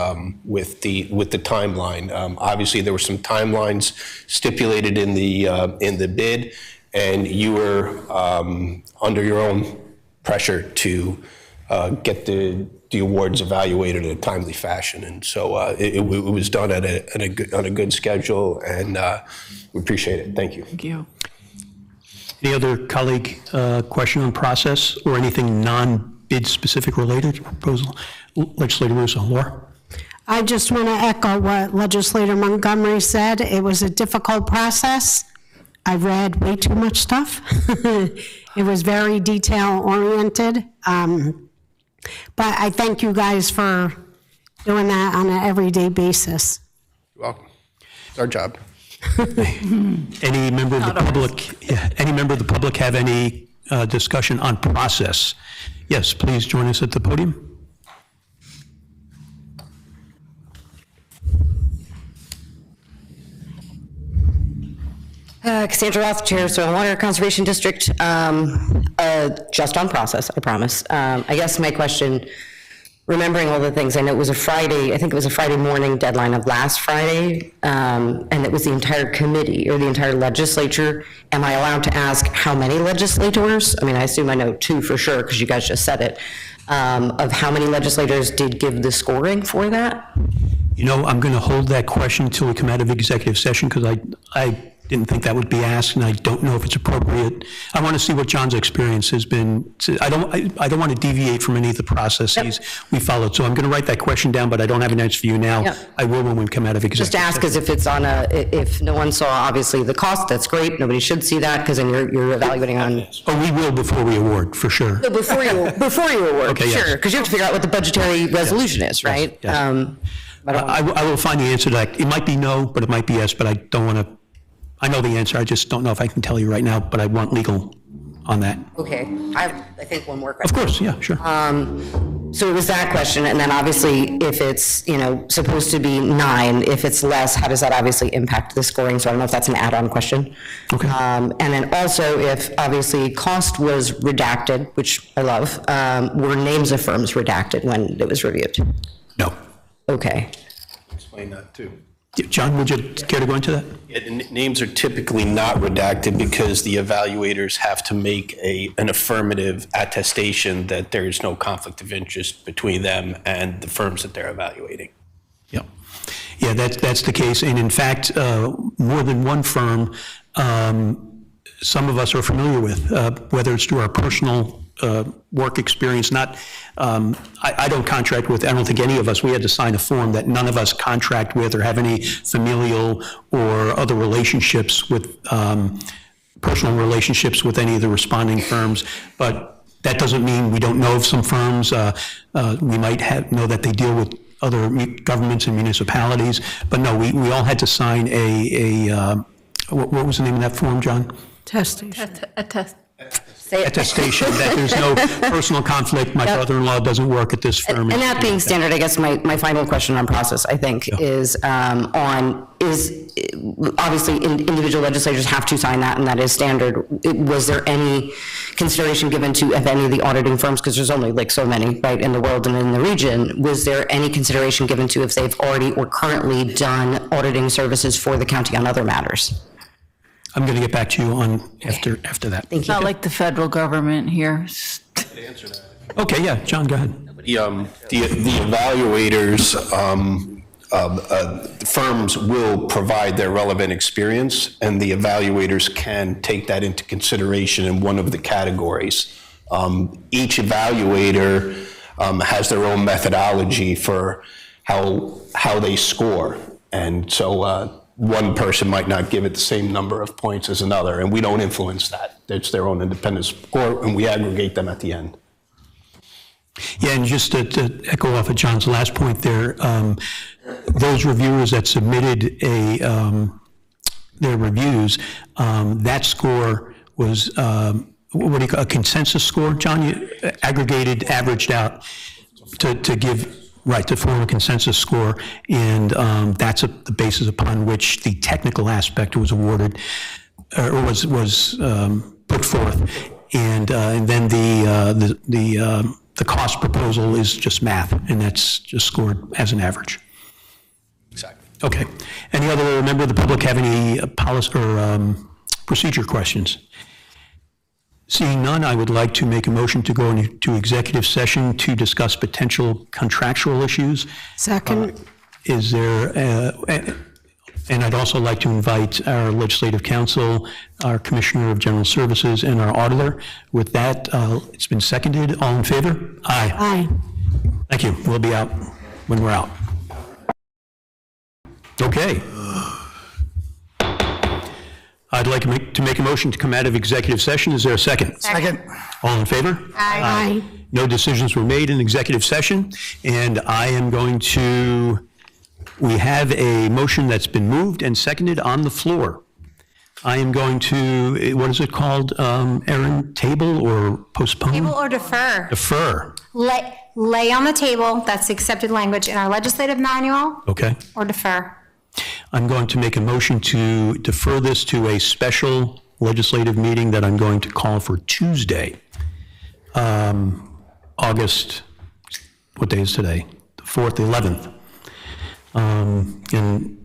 with the timeline. Obviously, there were some timelines stipulated in the bid, and you were under your own pressure to get the awards evaluated in a timely fashion, and so it was done on a good schedule, and we appreciate it. Thank you. Thank you. Any other colleague question on process or anything non-bid specific related to proposal? Legislator Russo. Laura? I just want to echo what Legislator Montgomery said. It was a difficult process. I read way too much stuff. It was very detail-oriented. But I thank you guys for doing that on an everyday basis. You're welcome. It's our job. Any member of the public? Any member of the public have any discussion on process? Yes, please join us at the podium. Cassandra Roth, Chair, Stormwater Conservation District. Just on process, I promise. I guess my question, remembering all the things, I know it was a Friday, I think it was a Friday morning deadline of last Friday, and it was the entire committee or the entire legislature. Am I allowed to ask how many legislators? I mean, I assume I know 2 for sure, because you guys just said it. Of how many legislators did give the scoring for that? I'm going to hold that question until we come out of executive session, because I didn't think that would be asked, and I don't know if it's appropriate. I want to see what John's experience has been. I don't want to deviate from any of the processes we followed. So I'm going to write that question down, but I don't have an answer for you now. Yep. I will when we come out of executive Just ask, because if it's on if no one saw obviously the cost, that's great. Nobody should see that, because then you're evaluating on. Oh, we will before we award, for sure. No, before you award, Okay, yes. sure, because you have to figure out what the budgetary resolution is, right? Yes. I will find the answer to that. It might be no, but it might be yes, but I don't want to. I know the answer, I just don't know if I can tell you right now, but I want legal on that. Okay, I think one more question. Of course, yeah, sure. So it was that question, and then obviously if it's, supposed to be 9, if it's less, how does that obviously impact the scoring? So I don't know if that's an add-on question. Okay. And then also if obviously cost was redacted, which I love, were names of firms redacted when it was reviewed? No. Okay. Explain that too. John, would you care to go into that? Names are typically not redacted because the evaluators have to make an affirmative attestation that there is no conflict of interest between them and the firms that they're evaluating. Yeah. Yeah, that's the case. And in fact, more than one firm, some of us are familiar with, whether it's through our personal work experience. I don't contract with, I don't think any of us, we had to sign a form that none of us contract with or have any familial or other relationships with, personal relationships with any of the responding firms. But that doesn't mean we don't know of some firms. We might know that they deal with other governments and municipalities. But no, we all had to sign what was the name of that form, John? Attestation. Attestation that there's no personal conflict. My brother-in-law doesn't work at this firm. And that being standard, I guess my final question on process, I think, is obviously individual legislators have to sign that, and that is standard. Was there any consideration given to, if any of the auditing firms, because there's only like so many, right, in the world and in the region, was there any consideration given to if they've already or currently done auditing services for the county on other matters? I'm going to get back to you on after that. Thank you. Not like the federal government here. Okay, yeah, John, go ahead. The evaluators, the firms will provide their relevant experience, and the evaluators can take that into consideration in one of the categories. Each evaluator has their own methodology for how they score, and so one person might not give it the same number of points as another, and we don't influence that. It's their own independent score, and we aggregate them at the end. Yeah, and just to echo off of John's last point there, those reviewers that submitted their reviews, that score was, what do you call a consensus score, John? You aggregated, averaged out to give. Right, to form a consensus score, and that's the basis upon which the technical aspect was awarded, or was put forth, and then the cost proposal is just math, and that's just scored as an average. Exactly. Okay. Any other member of the public have any policy or procedure questions? Seeing none, I would like to make a motion to go into executive session to discuss potential contractual issues. Second. Is there, and I'd also like to invite our legislative counsel, our Commissioner of General Services, and our auditor. With that, it's been seconded. All in favor? Aye. Aye. Thank you. We'll be out when we're out. Okay. I'd like to make a motion to come out of executive session. Is there a second? Second. All in favor? Aye. No decisions were made in executive session, and I am going to, we have a motion that's been moved and seconded on the floor. I am going to, what is it called, Erin? Table or postpone? Table or defer? Defer. Lay on the table, that's the accepted language in our legislative manual, Okay. or defer. I'm going to make a motion to defer this to a special legislative meeting that I'm going to call for Tuesday, August, what day is today? The 4th, the 11th. And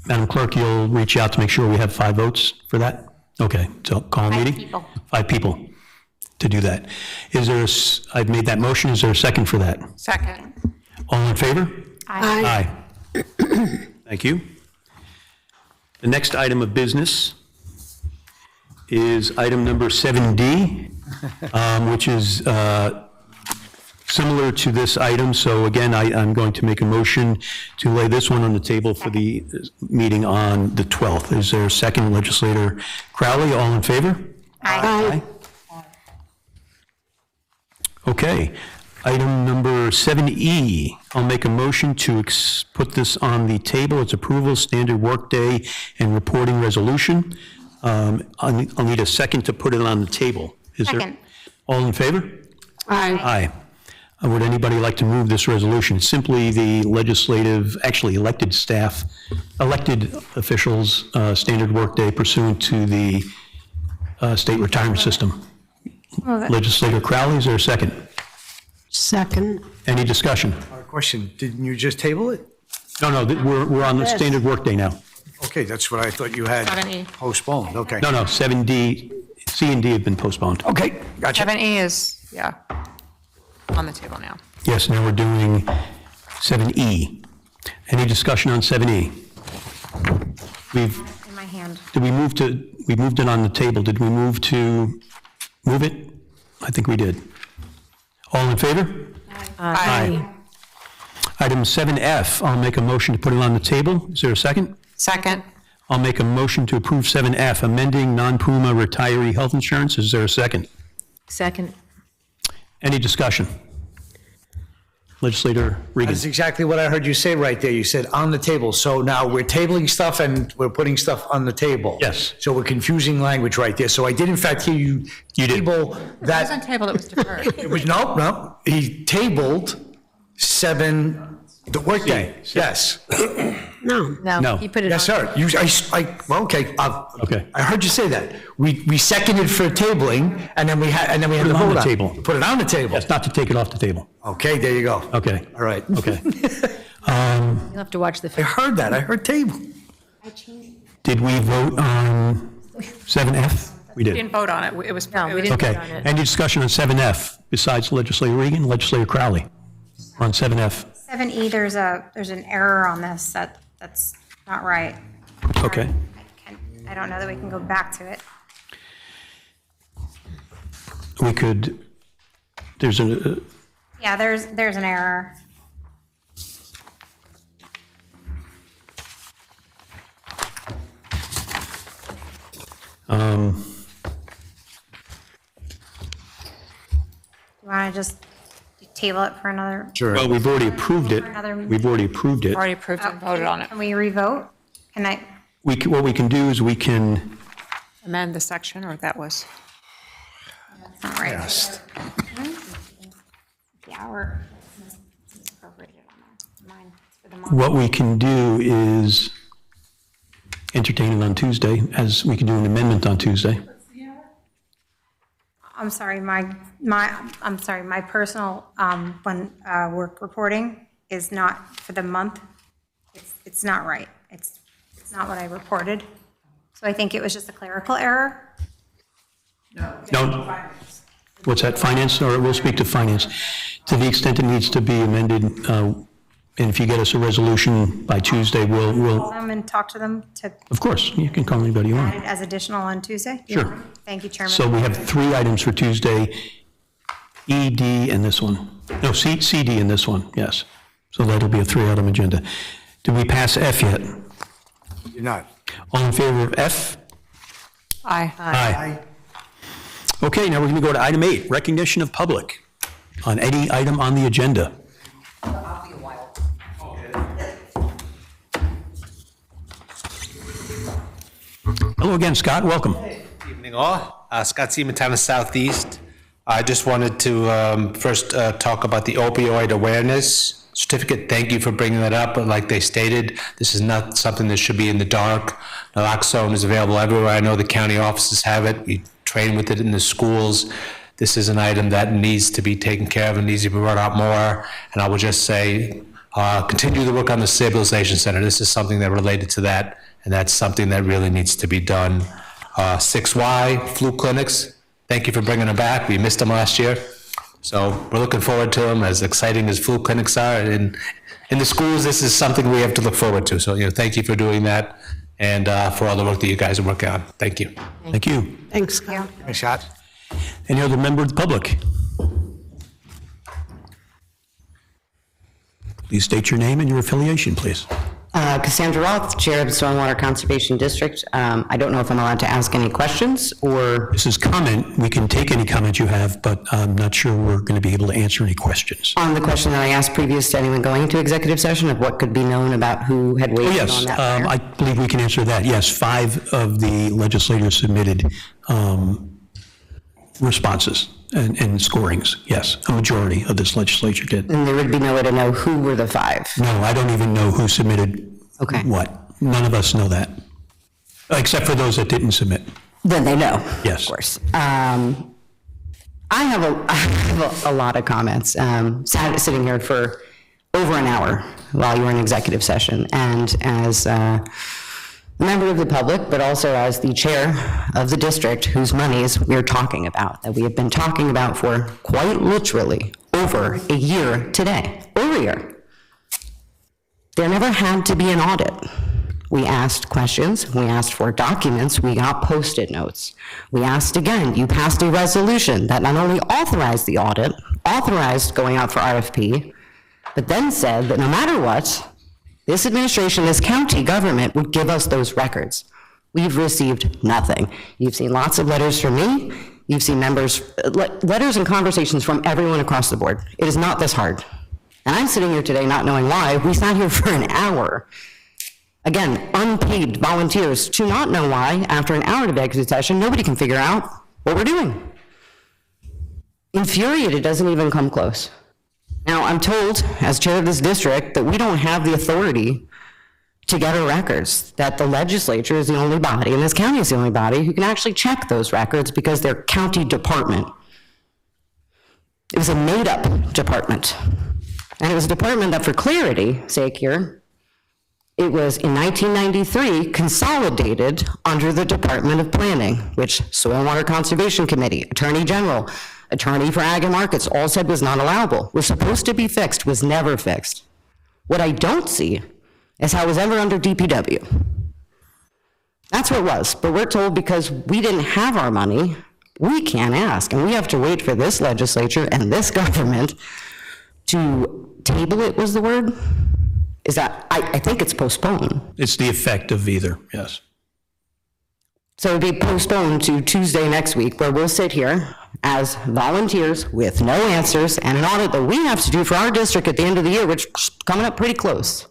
Madam Clerk, you'll reach out to make sure we have 5 votes for that? Okay, so call a meeting? 5 people. 5 people to do that. Is there, I've made that motion, is there a second for that? Second. All in favor? Aye. Aye. Thank you. The next item of business is item number 7D, which is similar to this item. So again, I'm going to make a motion to lay this one on the table for the meeting on the 12th. Is there a second? Legislator Crowley, all in favor? Aye. Okay. Item number 7E, I'll make a motion to put this on the table. It's approval, standard workday and reporting resolution. I'll need a second to put it on the table. Is there? Second. All in favor? Aye. Aye. Would anybody like to move this resolution? It's simply the legislative, actually elected staff, elected officials, standard workday pursuant to the state retirement system. Legislator Crowley, is there a second? Second. Any discussion? Question, didn't you just table it? No, we're on the standard workday now. Okay, that's what I thought you had 7E. postponed, okay. No, 7D, C and D have been postponed. Okay, gotcha. 7E is, yeah, on the table now. Yes, now we're doing 7E. Any discussion on 7E? In my hand. We moved it on the table. Did we move it? I think we did. All in favor? Aye. Item 7F, I'll make a motion to put it on the table. Is there a second? Second. I'll make a motion to approve 7F, amending non-PUMA retiree health insurance. Is there a second? Second. Any discussion? Legislator Regan. That's exactly what I heard you say right there. You said on the table. So now we're tabling stuff and we're putting stuff on the table. Yes. So we're confusing language right there. So I did in fact hear you table that. It wasn't tabled, it was deferred. It was, no. He tabled 7, the workday. Yes. No. No. He put it on. Yes, sir. Well, okay. Okay. I heard you say that. We seconded for tabling and then we had to Put it vote on on the it. table. Put it on the table. Yes, not to take it off the table. Okay, there you go. Okay. All right. Okay. You'll have to watch the I film. heard that. I heard table. Did we vote on 7F? We We did. didn't vote on it, it was. No, we it was- didn't Okay. vote on it. Any discussion on 7F besides Legislator Regan, Legislator Crowley? On 7F? 7E, there's an error on this that's not right. Okay. I don't know that we can go back to it. We could, there's a, Yeah, there's an error. You want to just table it for another? well, we've already approved it. Another- We've already approved it. Already approved and voted on it. Can we revote? Can I, What we can do is we can, Amend the section, or that was? that's not right. The hour is appropriated on mine. It's for the month. what we can do is entertain it on Tuesday, as we can do an amendment on Tuesday. I'm sorry, my personal, work reporting is not for the month. It's not right. It's not what I reported. So I think it was just a clerical error. No? What's that, finance, or we'll speak to finance. To the extent it needs to be amended, and if you get us a resolution by Tuesday, Call we'll, them and talk to them to of course, you can call anybody you add want. it as additional on Tuesday? Sure. Thank you, Chairman. So we have 3 items for Tuesday, E, D, and this one. No, C, D, and this one, yes. So that'll be a 3-item agenda. Did we pass F yet? You're not. All in favor of F? Aye. Aye. Okay, now we're going to go to item 8, recognition of public on any item on the agenda. Hello again, Scott, welcome. Evening all. Scott Seaman, Town of Southeast. I just wanted to first talk about the opioid awareness certificate. Thank you for bringing that up. But like they stated, this is not something that should be in the dark. Naloxone is available everywhere. I know the county offices have it. We train with it in the schools. This is an item that needs to be taken care of and needs to be brought out more. And I will just say, continue to work on the stabilization center. This is something that related to that, and that's something that really needs to be done. 6Y flu clinics, thank you for bringing them back. We missed them last year. So we're looking forward to them, as exciting as flu clinics are. In the schools, this is something we have to look forward to. So, thank you for doing that and for all the work that you guys are working on. Thank you. Thank you. Thanks, Scott. Hey, shot. Any other member of the public? Please state your name and your affiliation, please. Cassandra Roth, Chair of the Stormwater Conservation District. I don't know if I'm allowed to ask any questions, or... This is comment. We can take any comment you have, but I'm not sure we're going to be able to answer any questions. On the question that I asked previous to anyone going into executive session of what could be known about who had Oh, weighed in yes, on that matter? I believe we can answer that. Yes, 5 of the legislators submitted responses and scorings. Yes, a majority of this legislature did. And there would be no way to know who were the 5? No, I don't even know who submitted what. None of us know that, except for those that didn't submit. Then they know. Yes. Of course. I have a lot of comments. Sitting here for over an hour while you were in executive session. And as a member of the public, but also as the chair of the district whose monies we're talking about, that we have been talking about for quite literally over a year today, over a year. There never had to be an audit. We asked questions, we asked for documents, we got Post-it notes. We asked again, you passed a resolution that not only authorized the audit, authorized going out for RFP, but then said that no matter what, this administration, this county government would give us those records. We've received nothing. You've seen lots of letters from me. You've seen letters and conversations from everyone across the board. It is not this hard. And I'm sitting here today not knowing why. We sat here for an hour. Again, unpaid volunteers to not know why, after an hour of executive session, nobody can figure out what we're doing. Infuriated doesn't even come close. Now, I'm told, as chair of this district, that we don't have the authority to get our records, that the legislature is the only body, and this county is the only body, who can actually check those records because they're county department. It was a made-up department. And it was a department that, for clarity's sake here, it was in 1993 consolidated under the Department of Planning, which Soil and Water Conservation Committee, Attorney General, Attorney for Ag and Markets all said was not allowable, was supposed to be fixed, was never fixed. What I don't see is how it was ever under DPW. That's what it was, but we're told because we didn't have our money, we can't ask, and we have to wait for this legislature and this government to table it, was the word? Is that, I think it's postponed. It's the effect of either, yes. So it'd be postponed to Tuesday next week, where we'll sit here as volunteers with no answers and an audit that we have to do for our district at the end of the year, which is coming up pretty close.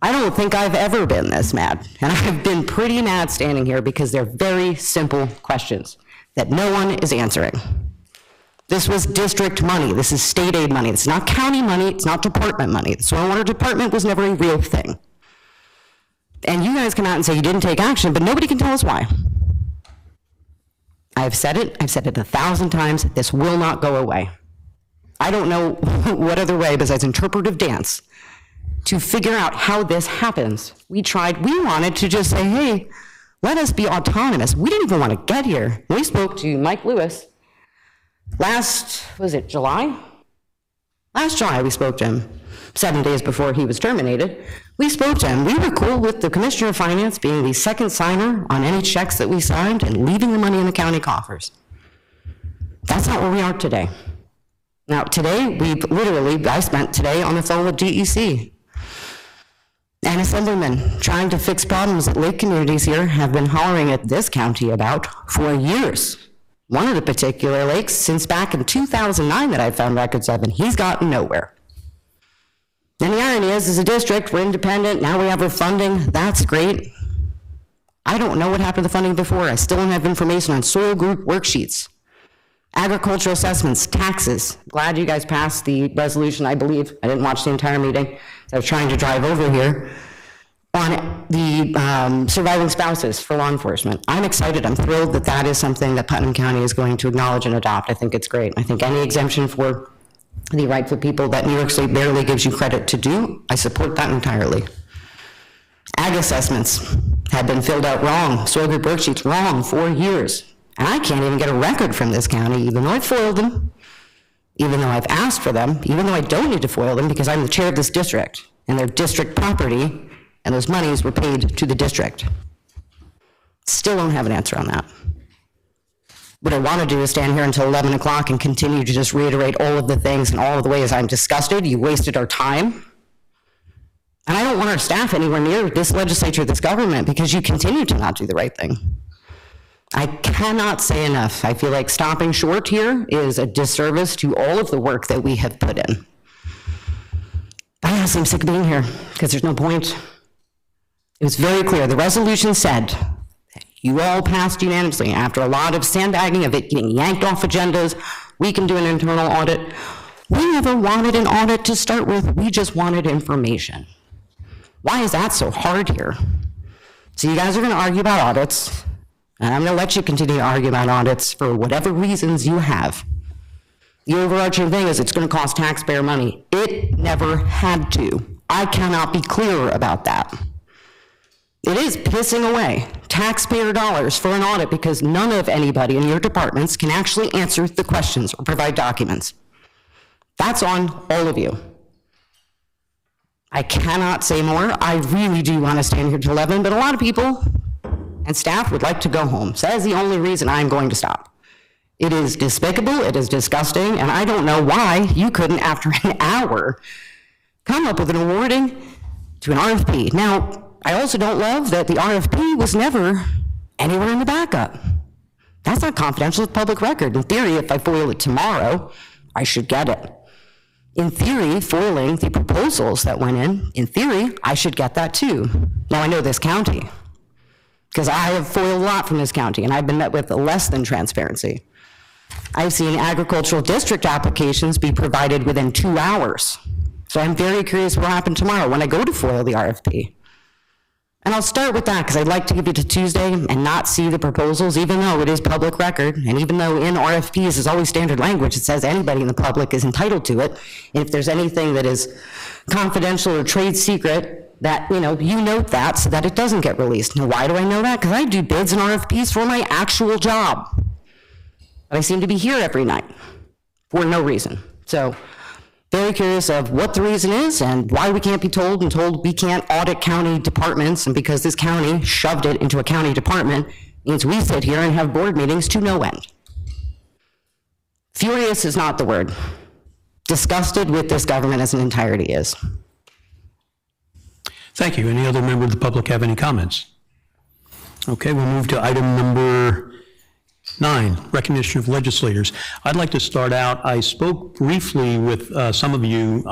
I don't think I've ever been this mad, and I've been pretty mad standing here because they're very simple questions that no one is answering. This was district money. This is state aid money. It's not county money. It's not department money. The Soil and Water Department was never a real thing. And you guys come out and say you didn't take action, but nobody can tell us why. I've said it 1,000 times. This will not go away. I don't know what other way besides interpretive dance to figure out how this happens. We wanted to just say, hey, let us be autonomous. We didn't even want to get here. We spoke to Mike Lewis July? Last July we spoke to him, 7 days before he was terminated. We spoke to him. We were cool with the Commissioner of Finance being the second signer on any checks that we signed and leaving the money in the county coffers. That's not where we are today. Now, today, I spent today on the phone with DEC. And assemblymen trying to fix problems that lake communities here have been hollering at this county about for years. One of the particular lakes, since back in 2009 that I found records of, and he's gotten nowhere. And the irony is, as a district, we're independent, now we have our funding, that's great. I don't know what happened to the funding before. I still don't have information on soil group worksheets, agricultural assessments, taxes. Glad you guys passed the resolution, I believe. I didn't watch the entire meeting. I was trying to drive over here. On the surviving spouses for law enforcement. I'm excited, I'm thrilled that that is something that Putnam County is going to acknowledge and adopt. I think it's great. I think any exemption for the rightful people that New York State barely gives you credit to do, I support that entirely. Ag assessments have been filled out wrong, soil group worksheets wrong for years. And I can't even get a record from this county, even though I foiled them, even though I've asked for them, even though I don't need to foil them because I'm the chair of this district and they're district property. And those monies were paid to the district. Still don't have an answer on that. What I want to do is stand here until 11 o'clock and continue to just reiterate all of the things and all of the ways I'm disgusted. You wasted our time. And I don't want our staff anywhere near this legislature, this government, because you continue to not do the right thing. I cannot say enough. I feel like stopping short here is a disservice to all of the work that we have put in. I honestly am sick of being here because there's no point. It was very clear. The resolution said that you all passed unanimously after a lot of sandbagging of it getting yanked off agendas. We can do an internal audit. We never wanted an audit to start with. We just wanted information. Why is that so hard here? So you guys are going to argue about audits, and I'm going to let you continue to argue about audits for whatever reasons you have. The overarching thing is it's going to cost taxpayer money. It never had to. I cannot be clearer about that. It is pissing away taxpayer dollars for an audit because none of anybody in your departments can actually answer the questions or provide documents. That's on all of you. I cannot say more. I really do want to stand here till 11, but a lot of people and staff would like to go home. So that is the only reason I'm going to stop. It is despicable, it is disgusting, and I don't know why you couldn't, after an hour, come up with an awarding to an RFP. Now, I also don't love that the RFP was never anywhere in the backup. That's not confidential, it's public record. In theory, if I foil it tomorrow, I should get it. In theory, foiling the proposals that went in theory, I should get that too. Now, I know this county, because I have foiled a lot from this county, and I've been met with less than transparency. I've seen agricultural district applications be provided within 2 hours. So I'm very curious what will happen tomorrow when I go to foil the RFP. And I'll start with that because I'd like to give you to Tuesday and not see the proposals, even though it is public record, and even though in RFPs is always standard language, it says anybody in the public is entitled to it. And if there's anything that is confidential or trade secret, that, you note that so that it doesn't get released. Now, why do I know that? Because I do bids and RFPs for my actual job. But I seem to be here every night for no reason. So, very curious of what the reason is and why we can't be told and told we can't audit county departments, and because this county shoved it into a county department means we sit here and have board meetings to no end. Furious is not the word. Disgusted with this government as an entirety is. Thank you. Any other member of the public have any comments? Okay, we'll move to item number 9, recognition of legislators. I'd like to start out, I spoke briefly with some of you,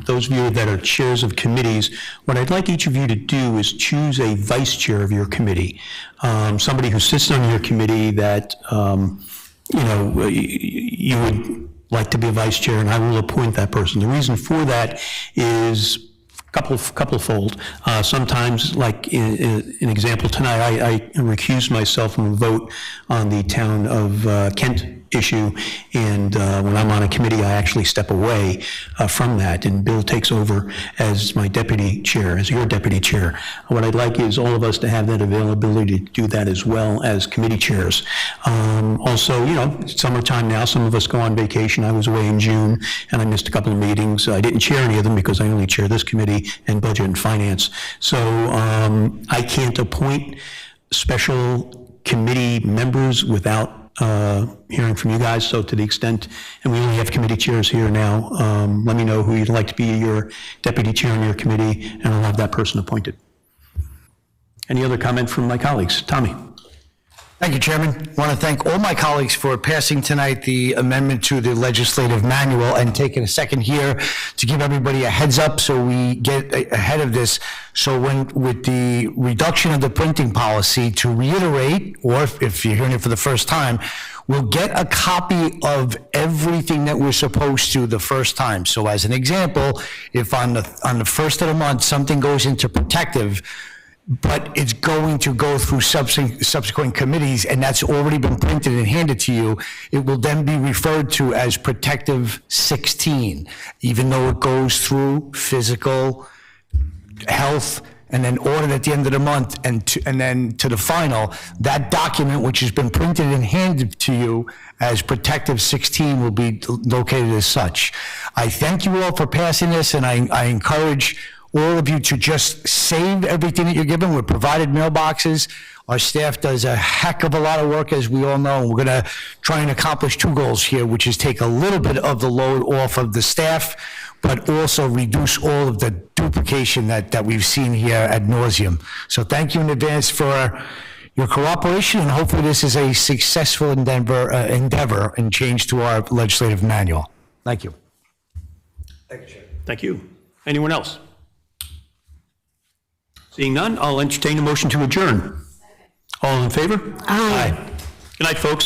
those of you that are chairs of committees. What I'd like each of you to do is choose a vice chair of your committee, somebody who sits on your committee that, you would like to be a vice chair, and I will appoint that person. The reason for that is couple-fold. Sometimes, like in an example tonight, I recused myself from a vote on the town of Kent issue, and when I'm on a committee, I actually step away from that, and Bill takes over as my deputy chair, as your deputy chair. What I'd like is all of us to have that availability to do that as well as committee chairs. Also, summertime now, some of us go on vacation. I was away in June, and I missed a couple of meetings. I didn't chair any of them because I only chair this committee and budget and finance. So I can't appoint special committee members without hearing from you guys. So to the extent, and we only have committee chairs here now, let me know who you'd like to be your deputy chair on your committee, and I'll have that person appointed. Any other comment from my colleagues? Tommy. Thank you, Chairman. I want to thank all my colleagues for passing tonight the amendment to the legislative manual and taking a second here to give everybody a heads up so we get ahead of this. So with the reduction of the printing policy, to reiterate, or if you're hearing it for the first time, we'll get a copy of everything that we're supposed to the first time. So as an example, if on the first of the month, something goes into protective, but it's going to go through subsequent committees, and that's already been printed and handed to you, it will then be referred to as Protective 16, even though it goes through physical, health, and then audit at the end of the month, and then to the final. That document, which has been printed and handed to you as Protective 16, will be located as such. I thank you all for passing this, and I encourage all of you to just save everything that you're given. We're provided mailboxes. Our staff does a heck of a lot of work, as we all know. We're going to try and accomplish 2 goals here, which is take a little bit of the load off of the staff, but also reduce all of the duplication that we've seen here ad nauseum. So thank you in advance for your cooperation, and hopefully this is a successful endeavor and change to our legislative manual. Thank you. Thank you, Chair. Thank you. Anyone else? Seeing none, I'll entertain a motion to adjourn. All in favor? Aye. Good night, folks.